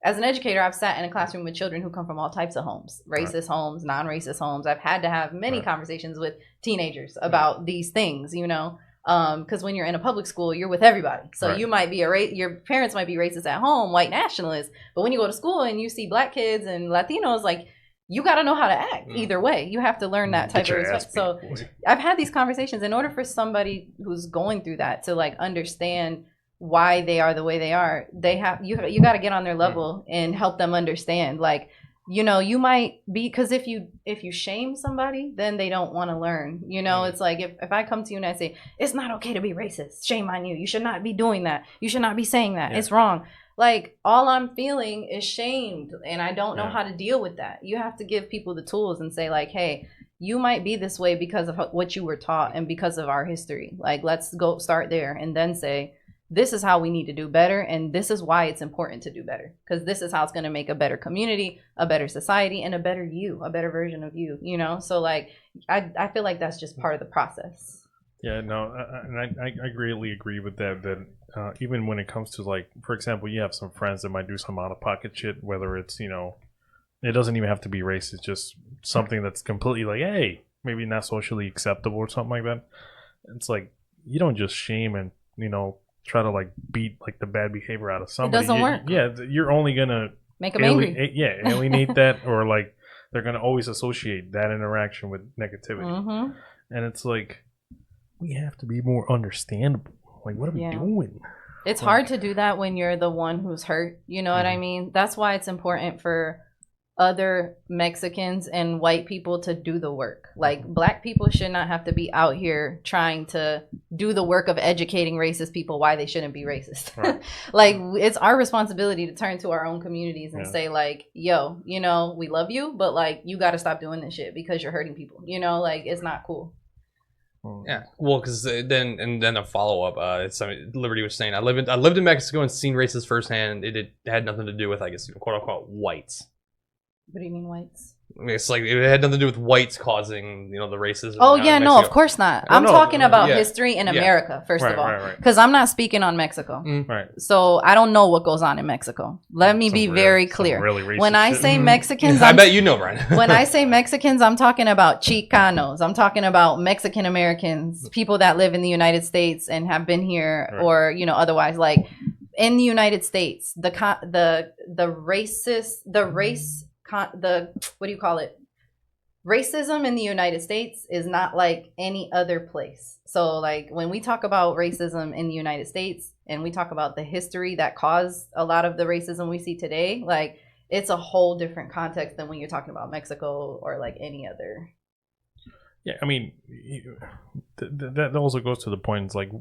as an educator, I've sat in a classroom with children who come from all types of homes, racist homes, non-racist homes. I've had to have many conversations with teenagers about these things, you know, because when you're in a public school, you're with everybody. So you might be your parents might be racist at home, white nationalists, but when you go to school and you see black kids and Latinos, like, you got to know how to act either way. You have to learn that type of respect. So I've had these conversations. In order for somebody who's going through that to like understand why they are the way they are, they have you got to get on their level and help them understand. Like, you know, you might be, because if you shame somebody, then they don't want to learn. You know, it's like if I come to you and I say, it's not okay to be racist, shame on you, you should not be doing that, you should not be saying that, it's wrong. Like, all I'm feeling is shamed, and I don't know how to deal with that. You have to give people the tools and say, like, hey, you might be this way because of what you were taught and because of our history. Like, let's go start there and then say, this is how we need to do better, and this is why it's important to do better, because this is how it's going to make a better community, a better society, and a better you, a better version of you, you know? So, like, I feel like that's just part of the process. Yeah, no, and I greatly agree with that even when it comes to, like, for example, you have some friends that might do some out-of-pocket shit, whether it's, you know, it doesn't even have to be racist, just something that's completely like, hey, maybe not socially acceptable or something like that. It's like, you don't just shame and, you know, try to, like, beat, like, the bad behavior out of somebody. It doesn't work. Yeah, you're only going to make them angry. Alienate that, or, like, they're going to always associate that interaction with negativity. And it's like, we have to be more understandable. Like, what are we doing? It's hard to do that when you're the one who's hurt. You know what I mean? That's why it's important for other Mexicans and white people to do the work. Like, black people should not have to be out here trying to do the work of educating racist people why they shouldn't be racist. Like, it's our responsibility to turn to our own communities and say, like, yo, you know, we love you, but, like, you got to stop doing this shit because you're hurting people. You know, like, it's not cool. Yeah, well, because then a follow up. It's something Liberty was saying. I lived in Mexico and seen races firsthand. It had nothing to do with, I guess, quote unquote, whites. What do you mean whites? I mean, it's like it had nothing to do with whites causing, you know, the racism. Oh yeah, no, of course not. I'm talking about history in America, first of all, because I'm not speaking on Mexico. So I don't know what goes on in Mexico. Let me be very clear. Really when I say Mexicans, I bet you know, Brian. When I say Mexicans, I'm talking about Chicanos. I'm talking about Mexican Americans, people that live in the United States and have been here, or, you know, otherwise, like, in the United States, the what do you call it? Racism in the United States is not like any other place. So, like, when we talk about racism in the United States and we talk about the history that caused a lot of the racism we see today, like, it's a whole different context than when you're talking about Mexico or like any other. Yeah, I mean, that also goes to the point. It's like,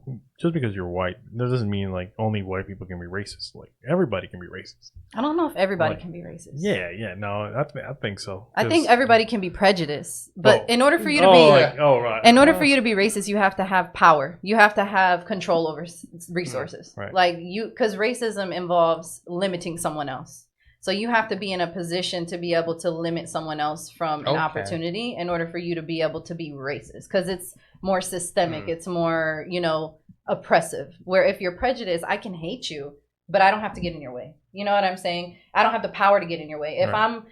just because you're white, that doesn't mean, like, only white people can be racist. Like, everybody can be racist. I don't know if everybody can be racist. Yeah, no, I think so. I think everybody can be prejudiced, but in order for you to be, in order for you to be racist, you have to have power. You have to have control over resources. Like, because racism involves limiting someone else. So you have to be in a position to be able to limit someone else from an opportunity in order for you to be able to be racist, because it's more systemic. It's more, you know, oppressive. Where if you're prejudiced, I can hate you, but I don't have to get in your way. You know what I'm saying? I don't have the power to get in your way. If I'm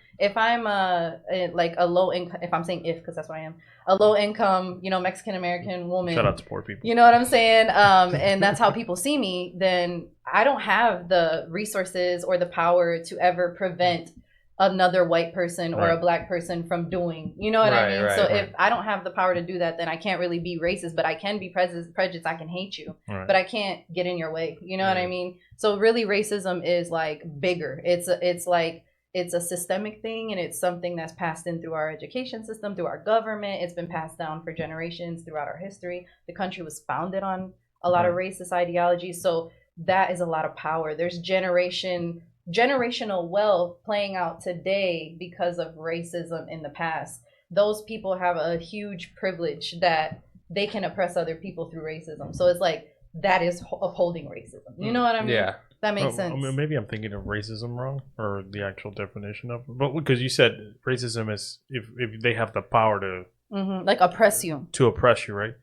like a low income, if I'm saying because that's what I am, a low income, you know, Mexican American woman. Shout out to poor people. You know what I'm saying? And that's how people see me. Then I don't have the resources or the power to ever prevent another white person or a black person from doing, you know what I mean? So if I don't have the power to do that, then I can't really be racist, but I can be prejudiced. I can hate you, but I can't get in your way. You know what I mean? So really, racism is like bigger. It's a systemic thing, and it's something that's passed in through our education system, through our government. It's been passed down for generations throughout our history. The country was founded on a lot of racist ideologies. So that is a lot of power. There's generational wealth playing out today because of racism in the past. Those people have a huge privilege that they can oppress other people through racism. So it's like, that is upholding racism. You know what I mean? Yeah. That makes sense. I mean, maybe I'm thinking of racism wrong, or the actual definition of it. But because you said racism is if they have the power to like oppress you. To oppress you, right?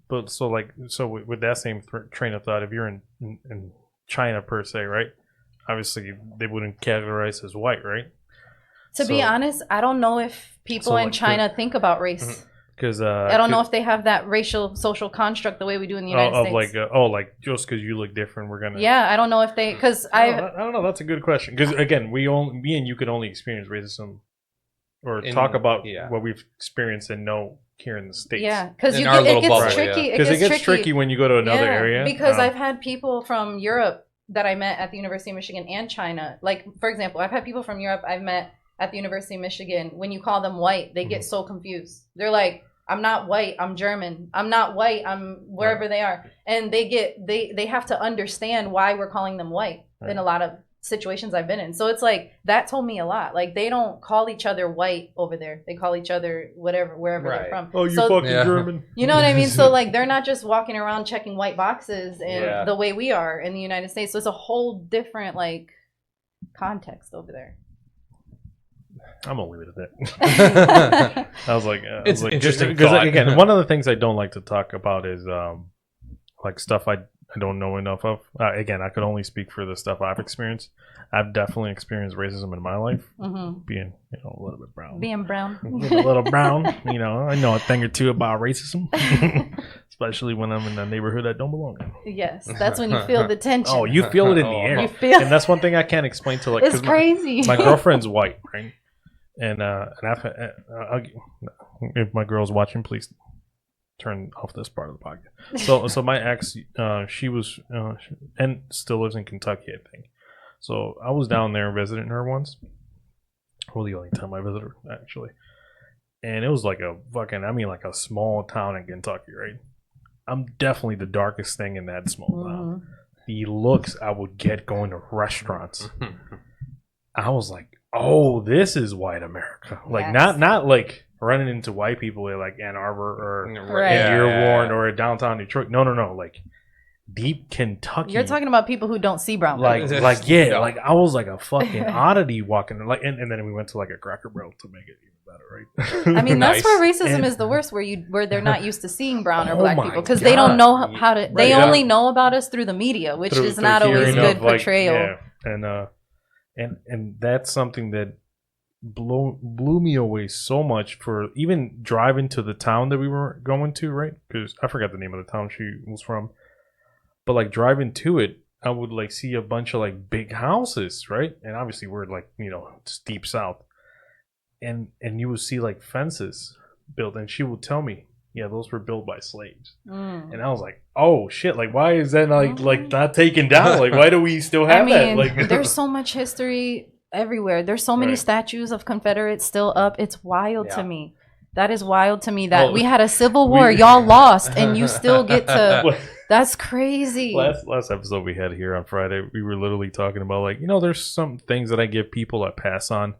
But so with that same train of thought, if you're in China per se, right? obviously they wouldn't categorize as white, right? To be honest, I don't know if people in China think about race. Because I don't know if they have that racial social construct the way we do in the United States. Like just because you look different, we're gonna. Yeah, I don't know if they because I don't know. That's a good question. Because again, me and you could only experience racism or talk about what we've experienced and know here in the States. Yeah, because it gets tricky. Because it gets tricky when you go to another area. Because I've had people from Europe that I met at the University of Michigan and China. Like, for example, I've had people from Europe I've met at the University of Michigan. When you call them white, they get so confused. They're like, I'm not white, I'm German. I'm not white, I'm wherever they are. And they have to understand why we're calling them white in a lot of situations I've been in. So it's like, that told me a lot. Like, they don't call each other white over there. They call each other whatever, wherever they're from. Oh, you fucking German. You know what I mean? So like, they're not just walking around checking white boxes and the way we are in the United States. So it's a whole different like context over there. I'm gonna leave it at that. I was like, it's interesting because again, one of the things I don't like to talk about is like stuff I don't know enough of. Again, I could only speak for the stuff I've experienced. I've definitely experienced racism in my life, being a little bit brown. Being brown, a little brown. I know a thing or two about racism, especially when I'm in a neighborhood I don't belong in. Yes, that's when you feel the tension. Oh, you feel it in the air. You feel, and that's one thing I can't explain to it's crazy. My girlfriend's white, right? And if my girl's watching, please turn off this part of the podcast. So my ex, she was and still lives in Kentucky, I think. So I was down there visiting her once. Well, the only time I visited her, actually. And it was like a small town in Kentucky, right? I'm definitely the darkest thing in that small town. The looks I would get going to restaurants, I was like, oh, this is white America. Like, not like running into white people at like Ann Arbor or Dearborn or downtown Detroit. No. Like deep Kentucky. You're talking about people who don't see brown. Like I was like a fucking oddity walking. Like, and then we went to like a Cracker Barrel to make it even better, right? I mean, that's where racism is the worst, where they're not used to seeing brown or black people because they don't know how to. They only know about us through the media, which is not always good portrayal. And that's something that blew me away so much for even driving to the town that we were going to, right? Because I forgot the name of the town she was from. But like driving to it, I would like see a bunch of like big houses, right? And obviously we're like, it's deep south. And you would see like fences built. And she would tell me, yeah, those were built by slaves. And I was like, oh shit, like why is that like not taken down? Like why do we still have that? Like there's so much history everywhere. There's so many statues of Confederates still up. It's wild to me. That is wild to me that we had a civil war, y'all lost, and you still get to. That's crazy. Last episode we had here on Friday, we were literally talking about like, there's some things that I give people that pass on.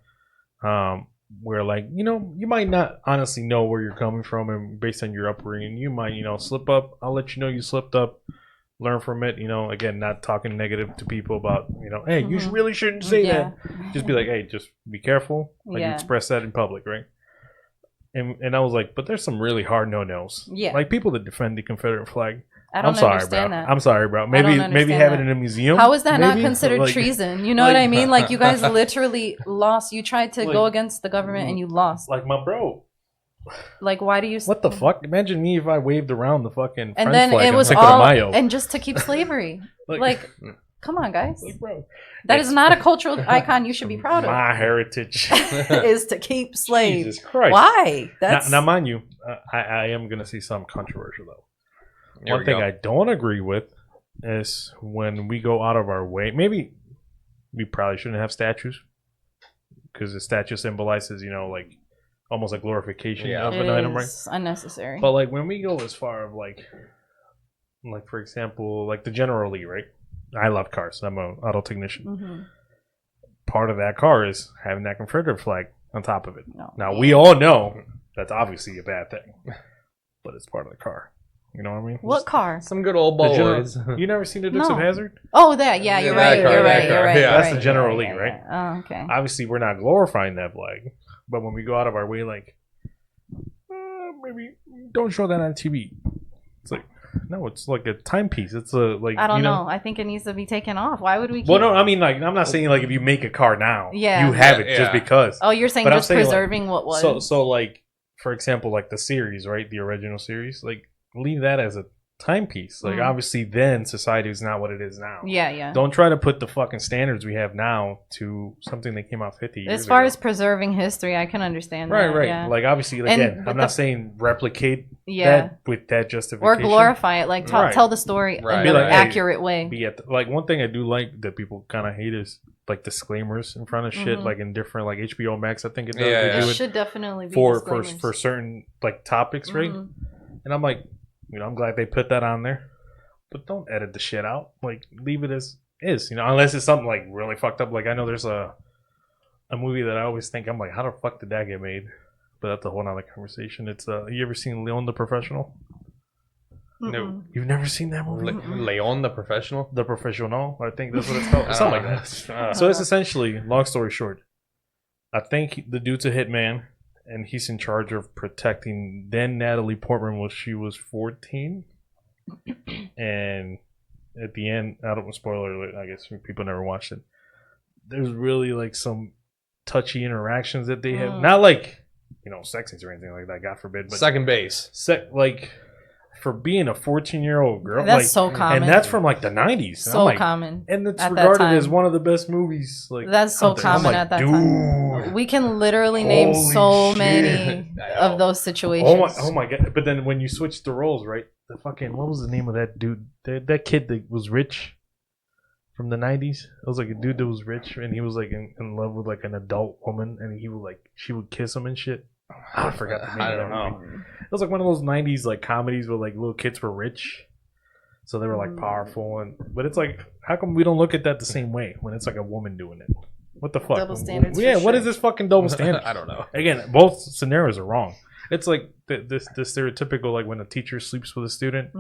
Where like you might not honestly know where you're coming from, and based on your upbringing you might slip up. I'll let you know you slipped up, learn from it. Again, not talking negative to people about hey, you really shouldn't say that. Just be like, hey, just be careful. Like you express that in public, right? And I was like, but there's some really hard no-nos. Like people that defend the Confederate flag. I'm sorry, bro. Maybe have it in a museum. How is that not considered treason? You know what I mean? Like you guys literally lost. You tried to go against the government and you lost. Like my bro. Like why do you? What the fuck? Imagine me if I waved around the fucking and French then flag it was all and just to keep slavery. like, come on, guys. Like, bro, that is not a cultural icon you should be proud of. My heritage is to keep slaves. Jesus Christ. Why? Now mind you, I am gonna see some controversial though. One thing I don't agree with is when we go out of our way. Maybe we probably shouldn't have statues because the statue symbolizes, like almost a glorification of an item, right? It's unnecessary. But like when we go as far of like for example, like the General Lee, right? I love cars. I'm an auto technician. Part of that car is having that Confederate flag on top of it. Now we all know that's obviously a bad thing, but it's part of the car. You know what I mean? What car? Some good old boys. You never seen the Dukes of Hazzard? Oh, that. Yeah, you're right. You're right. Yeah, that's the General Lee, right? Oh, okay. Obviously, we're not glorifying that flag, but when we go out of our way, like, maybe don't show that on TV. It's like, No, it's like a timepiece. It's a like. I don't you know. I think it needs to be taken off. Why would we? Keep... Well, no, I mean like I'm not saying like if you make a car now, Yeah. you have it Yeah. just because. Oh, you're saying But I'm just saying, like, preserving what was. So like for example, like the series, right? The original series, like leave that as a timepiece. Like obviously, then society is not what it is now. Yeah. Don't try to put the fucking standards we have now to something that came out 50 years ago. As far as preserving history, I can understand that. Right. Yeah. Like obviously, again, I'm not saying replicate that with that justification. Or glorify it. Like tell the story in an accurate way. Like one thing I do like that people kind of hate is like disclaimers in front of shit, like in different like HBO Max. I think it does. Yeah. It should definitely be for certain like topics, right? And I'm like, I'm glad they put that on there, but don't edit the shit out. Like leave it as is, unless it's something like really fucked up. Like I know there's a movie that I always think I'm like, how the fuck did that get made? But that's a whole nother conversation. It's you ever seen Leon the Professional? No, you've never seen that movie? Leon the Professional. The Professional, I think that's what it's called. Something like that. So it's essentially, long story short, I think the dude's a hitman. And he's in charge of protecting then Natalie Portman when she was 14. And at the end, I don't spoiler alert, I guess people never watched it. There's really like some touchy interactions that they have. Not like, sex scenes or anything like that, God forbid. But second base. Like for being a 14-year-old girl. That's like, so common. And that's from like the 90s. So like, common. And it's regarded as one of the best movies. Like that's so common at that time. We can literally name so many of those situations. Oh my god. But then when you switch the roles, right? The fucking, what was the name of that dude? That kid that was rich from the 90s. It was like a dude that was rich and he was like in love with like an adult woman and he would like, she would kiss him and shit. I forgot the name. I don't know. It was like one of those 90s like comedies where like little kids were rich. So they were like powerful but it's like, how come we don't look at that the same way when it's like a woman doing it? What the fuck? Double standards. Yeah, what is this fucking double standard? I don't know. Again, both scenarios are wrong. It's like the stereotypical like when a teacher sleeps with a student.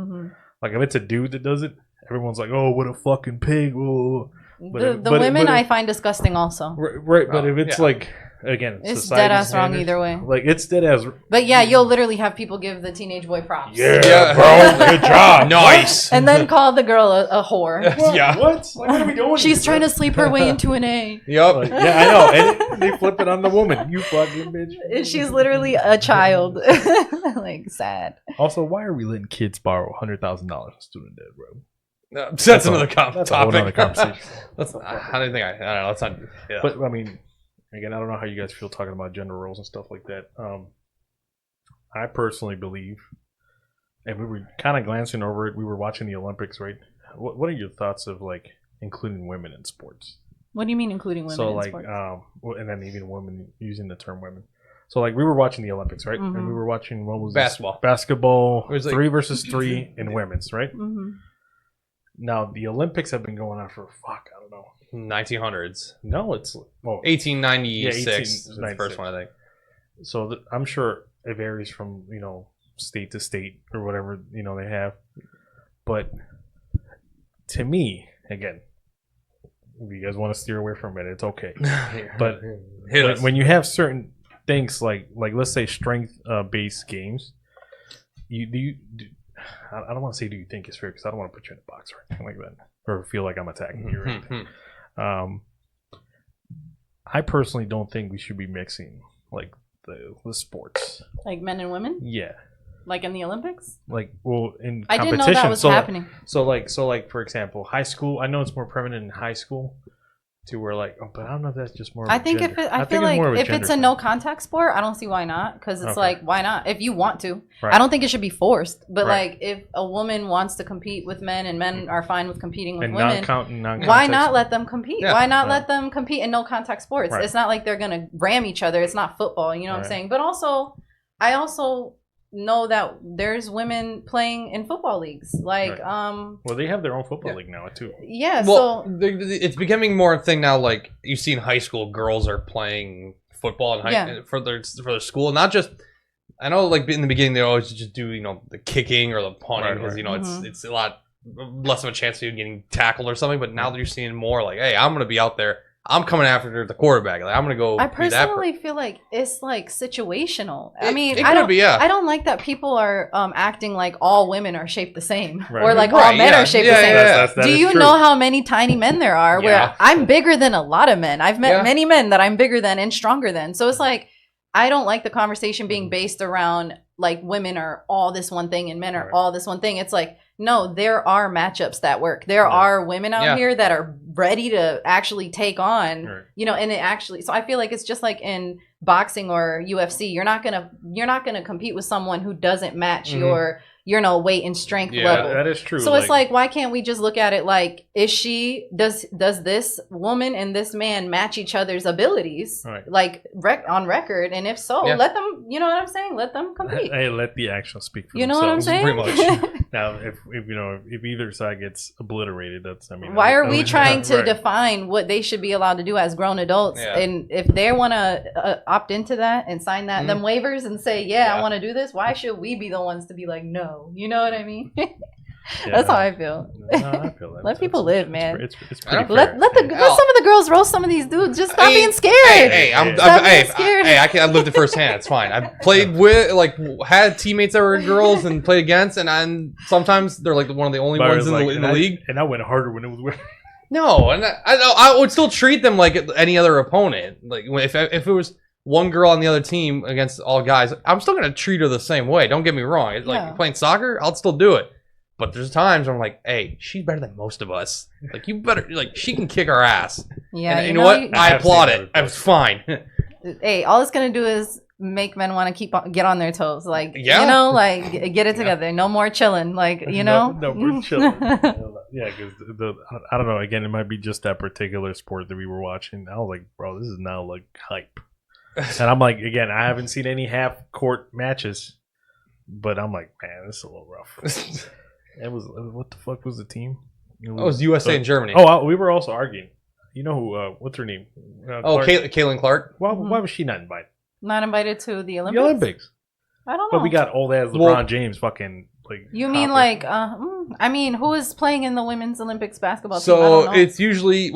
Like if it's a dude that does it, everyone's like, "Oh, what a fucking pig!" But the women I find disgusting also. Right, but if it's like again, it's dead ass wrong either way. Like it's dead ass. But yeah, you'll literally have people give the teenage boy props. Yeah, bro, good job, nice. And then call the girl a whore. What? Like, what are we doing? She's trying to sleep her way into an A. Yep. Like, yeah, I know. And they flip it on the woman. You fucking bitch. She's literally a child. Like sad. Also, why are we letting kids borrow $100,000 in student debt, bro? No, that's another topic. That's a whole other conversation. How do you think I don't know. That's not. Yeah. But I mean, again, I don't know how you guys feel talking about gender roles and stuff like that. I personally believe, and we were kind of glancing over it. We were watching the Olympics, right? What are your thoughts of like including women in sports? What do you mean including women in sports? And then even women, using the term women. So like we were watching the Olympics, right? And we were watching, what was basketball? Basketball, it was like 3 versus 3 in women's, right? Now the Olympics have been going on for I don't know, 1900s. No, it's 1896. Yeah, is the first one, I think. So I'm sure it varies from state to state or whatever they have, but to me, again, if you guys want to steer away from it, it's okay. But when you have certain things like let's say strength based games, I don't want to say do you think it's fair because I don't want to put you in a box or anything like that or feel like I'm attacking you or anything. I personally don't think we should be mixing like the sports, like men and women. Yeah, like in the Olympics. Like in I competition. didn't know that was happening. So like for example, high school. I know it's more prevalent in high school. To where but I don't know if that's just more. I think if I feel like if it's a no contact sport, I don't see why not. Because it's like, why not? If you want to, I don't think it should be forced. But like if a woman wants to compete with men and men are fine with competing with women, why not let them compete? Why not let them compete in no contact sports? It's not like they're gonna ram each other. It's not football. You know what I'm saying? But also, I also know that there's women playing in football leagues well, they have their own football league now too. Well, it's becoming more a thing now. Like you see in high school, girls are playing football for their school. Not just, I know like in the beginning they always just do the kicking or the punting because it's a lot less of a chance of you getting tackled or something. But now that you're seeing more like, hey, I'm gonna be out there, I'm coming after the quarterback. Like I'm gonna go. I personally feel like it's like situational. I mean, it I could don't. be, yeah. I don't like that people are acting like all women are shaped the same, Right. or like all Right, men yeah. are shaped Yeah, the same. yeah, That Do is you true. know how many tiny men there are? Yeah. Where I'm bigger than a lot of men. I've met Yeah. many men that I'm bigger than and stronger than. So it's like I don't like the conversation being based around like women are all this one thing and men are Right. all this one thing. It's like, no, there are matchups that work. There Yeah. are women out Yeah. here that are ready to actually take on, Right. you know, and it actually, so I feel like it's just like in boxing or UFC, you're not gonna compete with someone who doesn't match Mhm. your, you know, weight and strength Yeah, level. That is true. So it's like, why can't we just look at it like, does this woman and this man match each other's abilities, Right. like on record? And if so, Yeah. let them, you know what I'm saying? Let them compete. hey, let the action speak for You know what I'm themselves. saying? pretty much. Now, if you know, if either side gets obliterated, that's, I mean, Why are that we would- trying to right. define what they should be allowed to do as grown adults? Yeah. And if they want to opt into that and sign that them waivers and say, yeah, I Yeah. want to do this, why should we be the ones to be like, no? You know what I mean? Yeah, That's no. how I feel. No, I feel that. Let people live, man. It's I pretty don't- fair. Let some of the girls roast some of these dudes. Just stop Hey, being scared. Stop being scared. I lived it firsthand. It's fine. I played with, like, had teammates that were girls and played against, and sometimes they're like one of the only But ones in, like, the, in and the I- league. and I went harder when it was with. No, and I would still treat them like any other opponent. Like if it was one girl on the other team against all guys, I'm still gonna treat her the same way. Don't get me wrong. It's Yeah. like playing soccer, I'll still do it. But there's times where I'm like, hey, she's better than most of us. Like you better, like she can kick our ass. Yeah, And you know what? you- I I've applaud seen it. I was fine. hey, all it's gonna do is make men want to get on their toes. Like, Yeah. you know, like get it together. No more chilling. Like, you know. no, we're chilling. Yeah, because I don't know. Again, it might be just that particular sport that we were watching. I was like, bro, this is now like hype. And I'm like, again, I haven't seen any half court matches, but I'm like, man, this is a little rough. It was, what the fuck was the team? It was USA and Germany. We were also arguing. You know who? What's her name? Oh, Clark. Caitlin Clark. Why was she not invited? Not invited to the Olympics. The Olympics. I don't know. But we got old ass LeBron Well- James fucking like. You mean hopping. like? I mean, who is playing in the women's Olympics basketball team? I don't So know. it's usually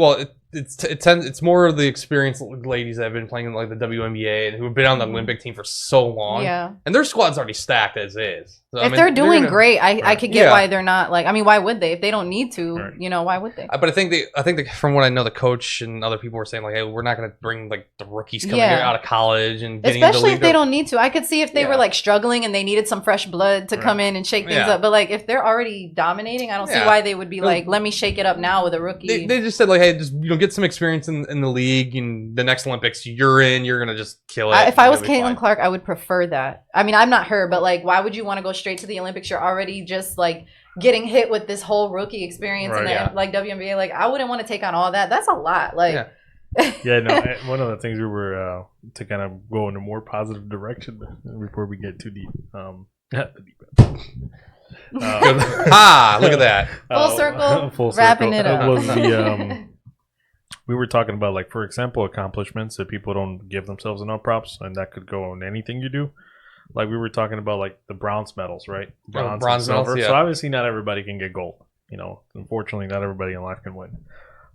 it's more of the experienced ladies that have been playing in like the WNBA and who have been on the Olympic team for so long. Yeah. And their squad's already stacked as is. So, I If mean, they're doing gonna- great, I Right. could get Yeah. why they're not like. I mean, why would they? If they don't need to, Right. you know, why would they? But I think from what I know, the coach and other people were saying like, hey, we're not going to bring like the rookies coming Yeah. here out of college and getting into Especially the if they league. don't need to. I could see if they were Yeah. like struggling and they needed some fresh blood to Right. come in and shake things Yeah. up. But like if they're already dominating, I don't see Yeah. why they would be No. like, let me shake it up now with a rookie. They just said like, hey, just get some experience in the league, and the next Olympics you're gonna just kill it. If I was You'll be Caitlin fine. Clark, I would prefer that. I mean, I'm not her, but like, why would you want to go straight to the Olympics? You're already just like getting hit with this whole rookie experience in Right. the Yeah. like WNBA. Like, I wouldn't want to take on all that. That's a lot. Like, Yeah. Yeah, no. One of the things we were to kind of go in a more positive direction before we get too deep. Not the deep end. Look at that. Full circle, full wrapping circle. it up. Was the we were talking about, like, for example, accomplishments that people don't give themselves enough props, and that could go on anything you do. Like we were talking about, like the bronze medals, right? Bronze, and bronze medals, silver. yeah. So obviously, not everybody can get gold. You know, unfortunately, not everybody in life can win.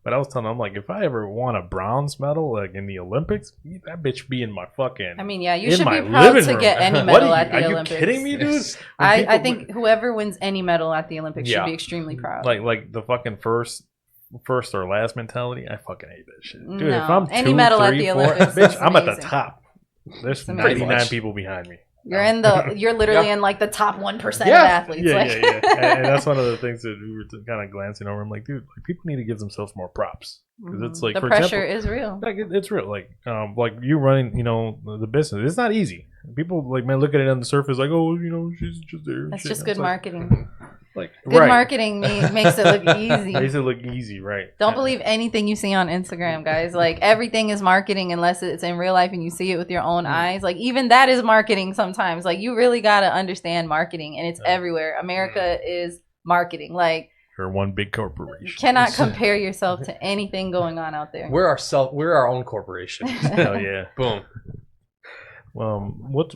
But I was telling them, I'm like, if I ever won a bronze medal, like in the Olympics, that bitch be in my fucking. I mean, yeah, you in should my be proud living to room. get any What medal are at the you Olympics. kidding me, dude? Yes. When I people- think whoever wins any medal at the Olympics should Yeah. be extremely proud. like the fucking first or last mentality. I fucking hate that shit, dude. No. If I'm Any 2, medal at 3, the 4, Olympics bitch, is I'm at the amazing. top. There's It's amazing. 99 people behind me. You're literally Yeah. in like the top 1% Yeah. of athletes. Yeah, like, yeah, yeah. And that's one of the things that we were kind of glancing over. I'm like, dude, like people need to give themselves more props because it's like the for pressure example, is real. like it's real. Like you running, you know, the business. It's not easy. People like man look at it on the surface like, oh, you know, she's just there. That's shit. just It's good like, marketing. Like Good right. marketing makes it look easy. Makes it look easy, right? Don't believe anything you see on Instagram, guys. Like everything is marketing unless it's in real life and you see it with your own eyes. Like even that is marketing sometimes. Like you really got to understand marketing and it's everywhere. America is marketing. Like Or one big you corporation. cannot compare yourself to anything going on out there. We're our own corporation. Hell yeah. Boom. What's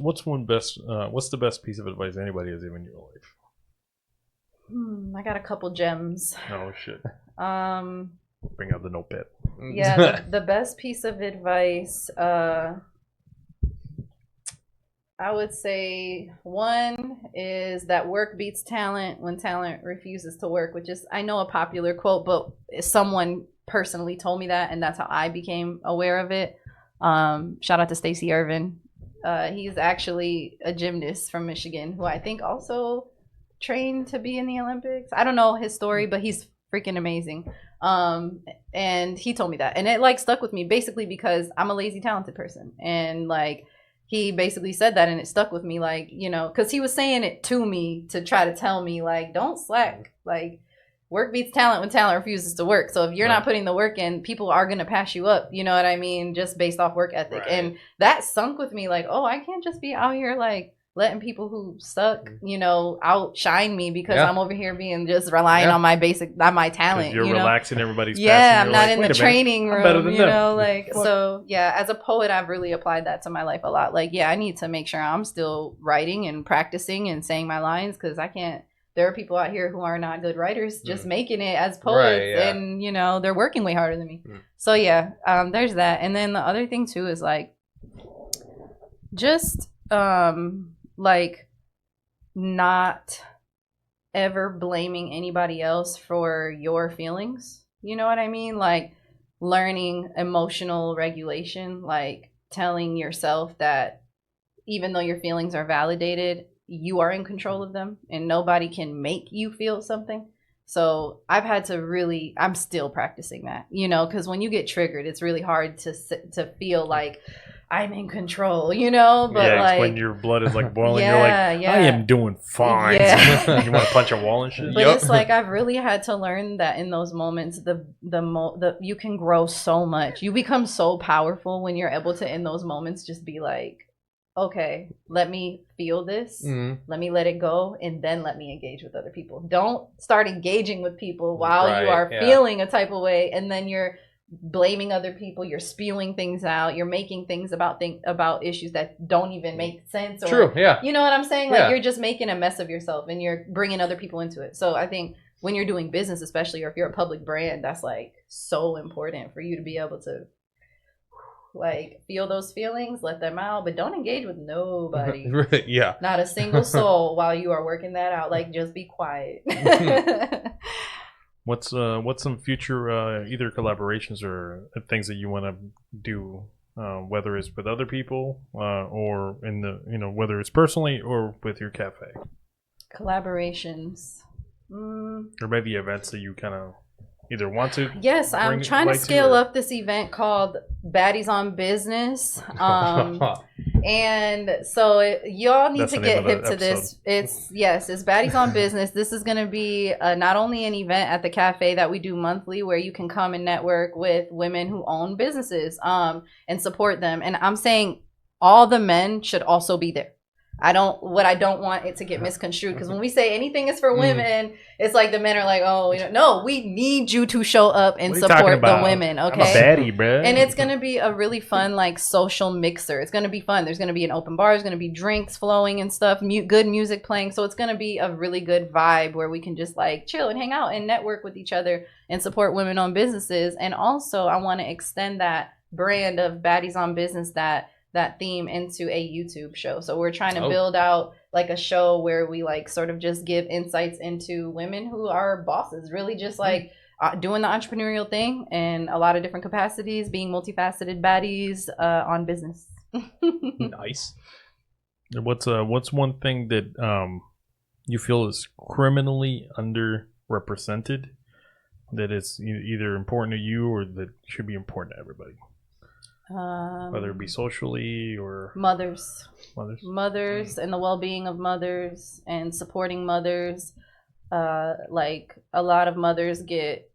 the best piece of advice anybody has given you in your life? I got a couple gems. Oh shit. Um Bring out the notepad. Yeah, the best piece of advice, I would say one is that work beats talent when talent refuses to work, which is, I know, a popular quote, but someone personally told me that, and that's how I became aware of it. Shout out to Stacey Irvin. He's actually a gymnast from Michigan who I think also trained to be in the Olympics. I don't know his story, but he's freaking amazing. And he told me that, and it like stuck with me basically because I'm a lazy talented person, and like he basically said that, and it stuck with me, like, you know, because he was saying it to me to try to tell me like, don't slack, like work beats talent when talent refuses to work. So if you're not putting the work in, people are going to pass you up, you know what I mean, just based off work ethic. And that sunk with me, like, oh, I can't just be out here like letting people who suck, you know, outshine me because I'm over here being just relying on my talent. You're you know? Relaxing everybody's I'm not like, in the training room, you know, like, what? so yeah, as a poet, I've really applied that to my life a lot. Like, yeah, I need to make sure I'm still writing and practicing and saying my lines, because I can't, there are people out here who are not good writers just making it as poets, and you know, they're working way harder than me. So yeah, there's that. And then the other thing too is like, just like not ever blaming anybody else for your feelings, you know what I mean, like learning emotional regulation, like telling yourself that even though your feelings are validated, you are in control of them and nobody can make you feel something. So I've had to really, I'm still practicing that, you know, because when you get triggered, it's really hard to feel like I'm in control, you know, but like when your blood is like boiling, you're like, I am doing fine. You want to punch a wall and shit. But it's like I've really had to learn that in those moments, the you can grow so much. You become so powerful when you're able to, in those moments, just be like, okay, let me feel this, let me let it go, and then let me engage with other people. Don't start engaging with people while you are feeling a type of way, and then you're blaming other people, you're spewing things out, you're making things about issues that don't even make sense, or you know what I'm saying, like you're just making a mess of yourself and you're bringing other people into it. So I think when you're doing business, especially, or if you're a public brand, that's like so important for you to be able to like feel those feelings, let them out, but don't engage with nobody. Not a single soul while you are working that out. Like, just be quiet. What's some future either collaborations or things that you want to do, whether it's with other people or in the, you know, whether it's personally or with your cafe? Collaborations. Or maybe events that you kind of either want to. Yes, I'm trying to scale up this event called Baddies on Business. And so y'all need to get hip to this. It's Baddies on Business. This is going to be not only an event at the cafe that we do monthly, where you can come and network with women who own businesses and support them. And I'm saying all the men should also be there. I don't want it to get misconstrued, because when we say anything is for women, it's like the men are like, oh, you know, no, we need you to show up and support the women, okay? I'm a baddie, bro. And it's gonna be a really fun like social mixer. It's gonna be fun. There's gonna be an open bar. There's gonna be drinks flowing and stuff. Good music playing. So it's gonna be a really good vibe where we can just like chill and hang out and network with each other and support women-owned businesses. And also, I want to extend that brand of Baddies on Business, that theme, into a YouTube show. So we're trying to build out like a show where we like sort of just give insights into women who are bosses, really just like doing the entrepreneurial thing in a lot of different capacities, being multifaceted baddies on business. Nice. What's one thing that you feel is criminally underrepresented, that is either important to you or that should be important to everybody? Whether it be socially or mothers and the well-being of mothers and supporting mothers. Like a lot of mothers get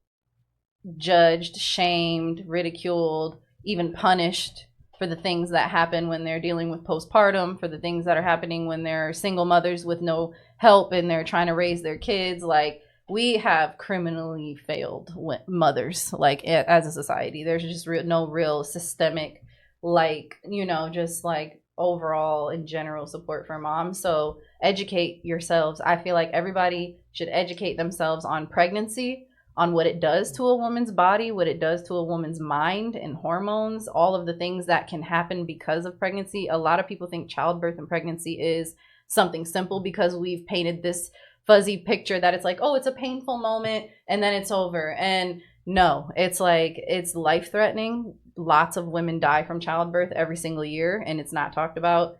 judged, shamed, ridiculed, even punished for the things that happen when they're dealing with postpartum, for the things that are happening when they're single mothers with no help and they're trying to raise their kids. Like, we have criminally failed mothers, like, as a society. There's just no real systemic, like, you know, just like overall in general support for moms. So educate yourselves. I feel like everybody should educate themselves on pregnancy, on what it does to a woman's body, what it does to a woman's mind and hormones, all of the things that can happen because of pregnancy. A lot of people think childbirth and pregnancy is something simple because we've painted this fuzzy picture that it's like, oh, it's a painful moment and then it's over. And no, it's like, it's life-threatening. Lots of women die from childbirth every single year, and it's not talked about,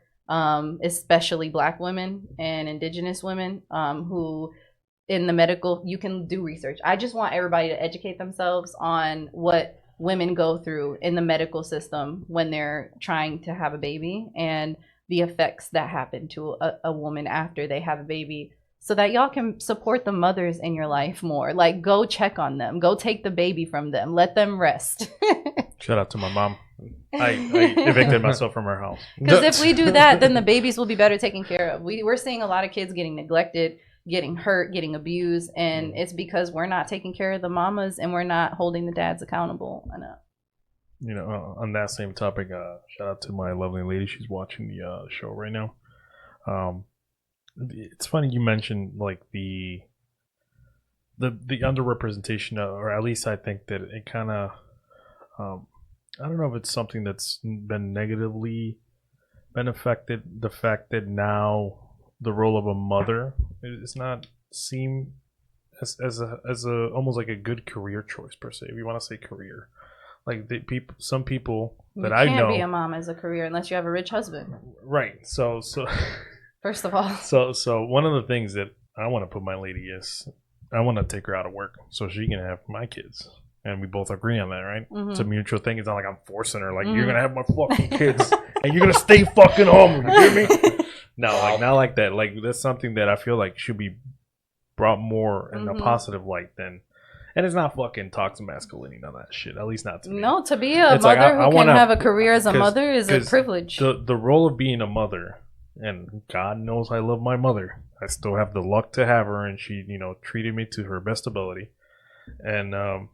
especially Black women and Indigenous women who in the medical, you can do research. I just want everybody to educate themselves on what women go through in the medical system when they're trying to have a baby and the effects that happen to a woman after they have a baby, so that y'all can support the mothers in your life more. Like, go check on them, go take the baby from them, let them rest. Shout out to my mom. I evicted myself from her house. Because if we do that, then the babies will be better taken care of. We're seeing a lot of kids getting neglected, getting hurt, getting abused, and it's because we're not taking care of the mamas and we're not holding the dads accountable enough. You know, on that same topic, shout out to my lovely lady. She's watching the show right now. It's funny you mentioned like the underrepresentation, or at least I think that it kind of, I don't know if it's something that's been negatively been affected. The fact that now the role of a mother is not seen as a almost like a good career choice per se, if you want to say career. Like some people that I know, you can't be a mom as a career unless you have a rich husband. Right. So first of all, so one of the things that I want to put my lady is I want to take her out of work so she can have my kids, and we both agree on that, right? Mm-hmm. It's a mutual thing. It's not like I'm forcing her. Like, you're gonna have my fucking kids, and you're gonna stay fucking home. You hear me? No, like not like that. Like, that's something that I feel like should be brought more in a positive light than. And it's not fucking toxic masculinity, none of that shit. At least not to me. No, to be a it's mother like, who can have a career as a mother is a privilege. The role of being a mother, and God knows I love my mother. I still have the luck to have her, and she, treated me to her best ability. And that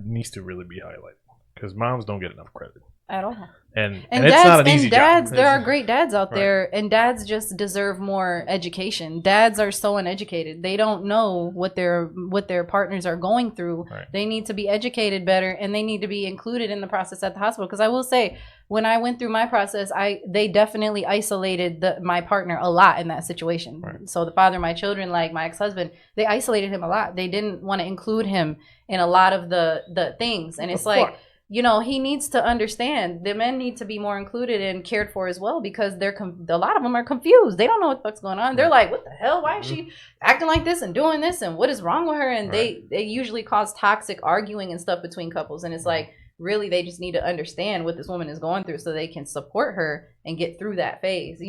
needs to really be highlighted, because moms don't get enough credit at all. And dads, it's not an easy dads, job. There are great dads out there, and dads just deserve more education. Dads are so uneducated; they don't know what their partners are going through. Right. They need to be educated better, and they need to be included in the process at the hospital. Because I will say, when I went through my process, they definitely isolated my partner a lot in that situation. Right. So the father of my children, like my ex-husband, they isolated him a lot. They didn't want to include him in a lot of the things, and it's like. He needs to understand the men need to be more included and cared for as well, because a lot of them are confused. They don't know what the fuck's going on. They're like, what the hell? Why is she acting like this and doing this? And what is wrong with her? And they usually cause toxic arguing and stuff between couples. And it's like, really, they just need to understand what this woman is going through so they can support her and get through that phase,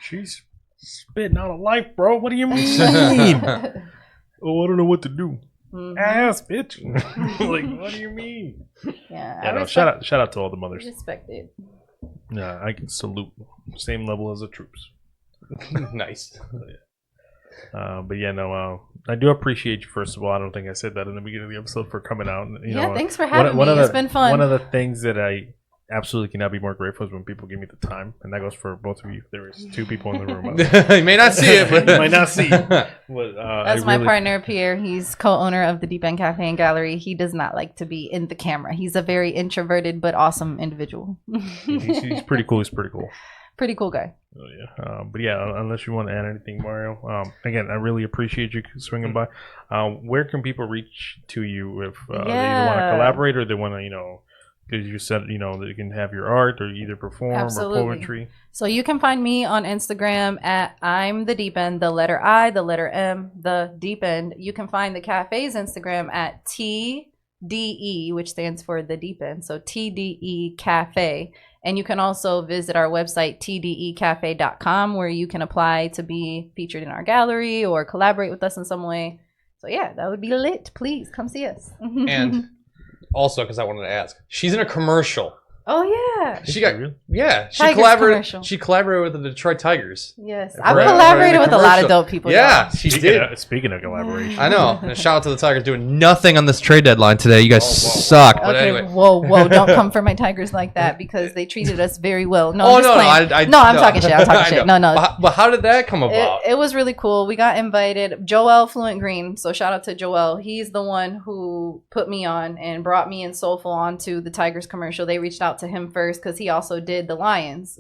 She's spitting out of life, bro. What do you mean? Oh, I don't know what to do. Ass bitch. Like, what do you mean? Yeah, shout out to all the mothers. Respect it. Yeah, I can salute. Same level as the troops. Nice. But yeah, no, I do appreciate you, first of all. I don't think I said that in the beginning of the episode, for coming out. Thanks for having me. It's been fun. One of the things that I absolutely cannot be more grateful is when people give me the time, and that goes for both of you. There is 2 people in the room. You may not see it, but you might not see. That's my partner Pierre. He's co-owner of the Deep End Cafe and Gallery. He does not like to be in the camera. He's a very introverted but awesome individual. He's pretty cool. He's pretty cool. Pretty cool guy. Oh yeah. But yeah, unless you want to add anything, Mario. Again, I really appreciate you swinging by. Where can people reach to you if they either want to collaborate or they want to, because you said, that you can have your art or either perform or poetry. So you can find me on Instagram at I'm the Deep End, the letter I, the letter M, the Deep End. You can find the cafe's Instagram at TDE, which stands for the Deep End. So TDE Cafe. And you can also visit our website, tdecafe.com, where you can apply to be featured in our gallery or collaborate with us in some way. So yeah, that would be lit. Please come see us. And also, because I wanted to ask, she's in a commercial Oh yeah. She got Really? She Tigers collaborated. commercial. She collaborated with the Detroit Tigers. Yes, For I've a- collaborated for a with a lot of commercial. dope people. Yeah, y'all. she did. Speaking of collaboration, I know. And shout out to the Tigers doing nothing on this trade deadline today. You guys suck. But Okay, anyway. whoa, don't come for my Tigers like that because they treated us very well. No, Oh I'm just no, playing. no, I'm talking shit. I'm talking I shit. know. No. But how did that come about? It was really cool. We got invited. Joel Fluent Green. So shout out to Joel. He's the one who put me on and brought me and Soulful onto the Tigers commercial. They reached out to him first because he also did the Lions.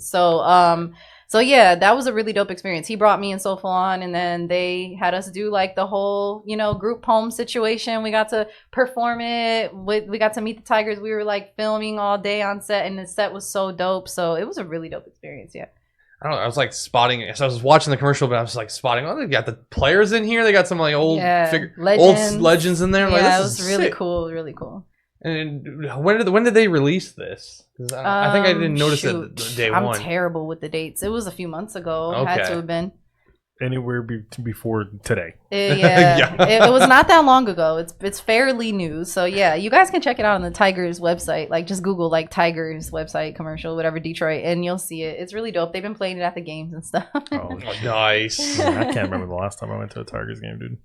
So yeah, that was a really dope experience. He brought me and Soulful on, and then they had us do like the whole, group home situation. We got to perform it. We got to meet the Tigers. We were like filming all day on set, and the set was so dope. So it was a really dope experience. Yeah. I don't know. I was like spotting. So I was watching the commercial, but I was like spotting. Oh, they got the players in here. They got some like old legends in there. I'm Yeah, like, it this was is really sick. cool. Really cool. And when did they release this? 'Cause I think I didn't notice shoot. it day I'm one. terrible with the dates. It was a few months ago. Okay. Had to have been. anywhere before today. Yeah, It was not that long ago. It's fairly new. So yeah, you guys can check it out on the Tigers website. Like just Google like Tigers website commercial, whatever, Detroit, and you'll see it. It's really dope. They've been playing it at the games and stuff. Oh, Nice. man, I can't remember the last time I went to a Tigers game, dude.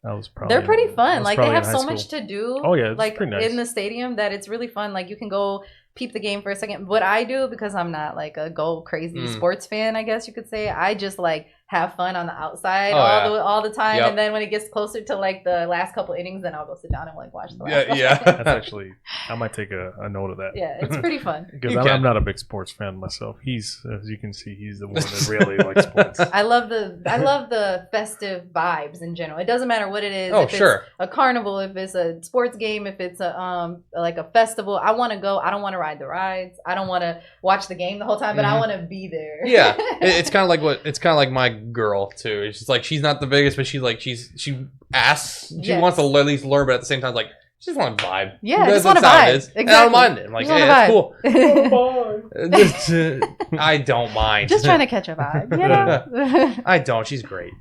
That was probably. They're pretty I fun. was Like they probably have in so high much school. to do. Oh, yeah, it's like pretty nice. in the stadium that it's really fun. Like you can go peep the game for a second. What I do, because I'm not like a go crazy sports fan, I guess you could say, I just like have fun on the outside all the time. Yep. And then when it gets closer to like the last couple innings, then I'll go sit down and like watch the last Yeah. That's actually. I might take a note of that. Yeah, it's pretty fun. Because You I'm can. not a big sports fan myself. He's, as you can see, he's the one that really likes sports. I love the festive vibes in general. It doesn't matter what it is. Oh, if sure. It's a carnival, if it's a sports game, if it's a like a festival. I want to go. I don't want to ride the rides. I don't want to watch the game the whole time, but I want to be there. Yeah, it's kind of like my girl too. It's just like she's not the biggest, but she asks, she Yes. wants to at least learn, but at the same time, like she just want to vibe. Yeah, That's just want to how it vibe. is. And I don't mind it. I'm like, Just hey, wanna that's cool. I don't mind. Just trying to catch a vibe, you know. I don't. She's great.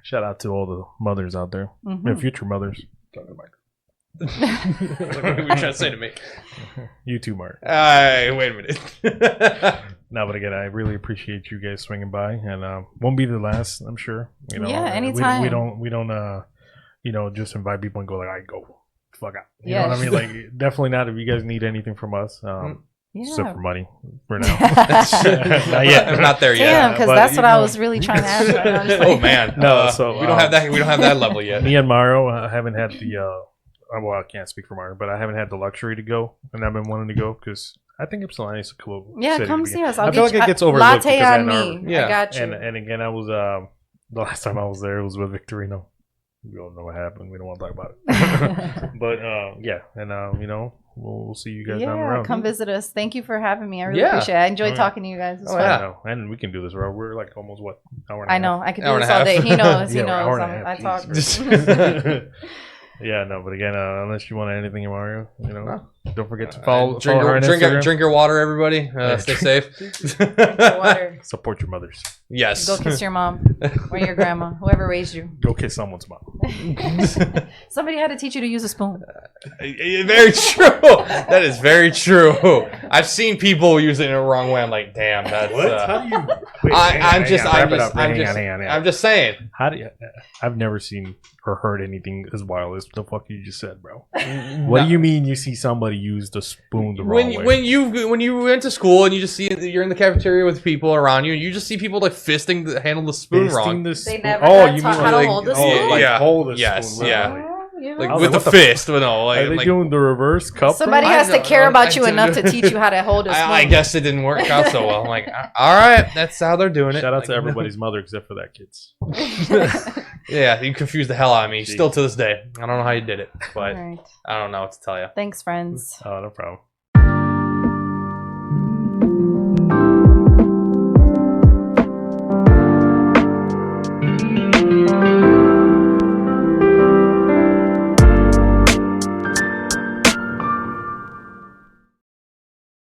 Shout out to all the mothers out there, Mhm. and future mothers. What were you trying to say to me? You too, Mark. Wait a minute. No, but again, I really appreciate you guys swinging by, and won't be the last, I'm sure. You know, Yeah, we anytime. don't just invite people and go like, "I go, fuck out." You know Yes. what I mean? Like, definitely not. If you guys need anything from us, except Yeah. for money for now. Not yet. I'm not there yet. Damn, because but that's you what I know- was really trying to ask. Right now. Just Oh like- man. No, so, we don't have that. We don't have that level yet. Me and Mario haven't had the. Well, I can't speak for Mario, but I haven't had the luxury to go, and I've been wanting to go because I think Ypsilanti is a cool. Yeah, city come to be see in. us. I'll I feel get like you, it gets overlooked latte because on Ann Arbor. me. Yeah. I got you. And again, I was the last time I was there, it was with Victorino. We don't know what happened. We don't want to talk about it. But yeah, and we'll see you guys down the Yeah, road. come visit us. Thank you for having me. I really Yeah. appreciate it. I enjoyed Oh, yeah. talking to you guys. It was Oh, fun. yeah. I know, and we can do this. We're like almost what hour and a I half. know. I could do Hour and this a all half. day. He knows. He Yeah, knows. hour and a I half. talk. Jesus. Yeah, no, but again, unless you want anything, Mario, don't forget to follow her on Instagram. Drink your water, everybody. Stay safe. Drink your water. Support your mothers. Yes. Go kiss your mom or your grandma, whoever raised you. Go kiss someone's mom. Somebody had to teach you to use a spoon. Very true. That is very true. I've seen people use it in a wrong way. I'm like, damn, that's. How do you? I'm just saying. How do you? I've never seen or heard anything as wild as the fuck you just said, bro. What do you mean you see somebody use the spoon the wrong way? When you went to school and you just see you're in the cafeteria with people around you, and you just see people like fisting the handle the spoon wrong. They never got taught how to like, hold the oh, spoon. like yeah. hold the Yes, spoon. yeah. literally. Like I was with like, the what the fist, but no, like, Are they like doing the reverse cup? Somebody I has to know, care about you I enough to teach you how to hold a spoon. I guess it didn't work out so well. I'm like, all right, that's how they're doing it. Shout out Like, to everybody's mother except for that kid's. Yeah, you confused the hell out of me. Jeez. Still to this day, I don't know how you did it, but All right. I don't know what to tell you. Thanks, friends. Oh, no problem.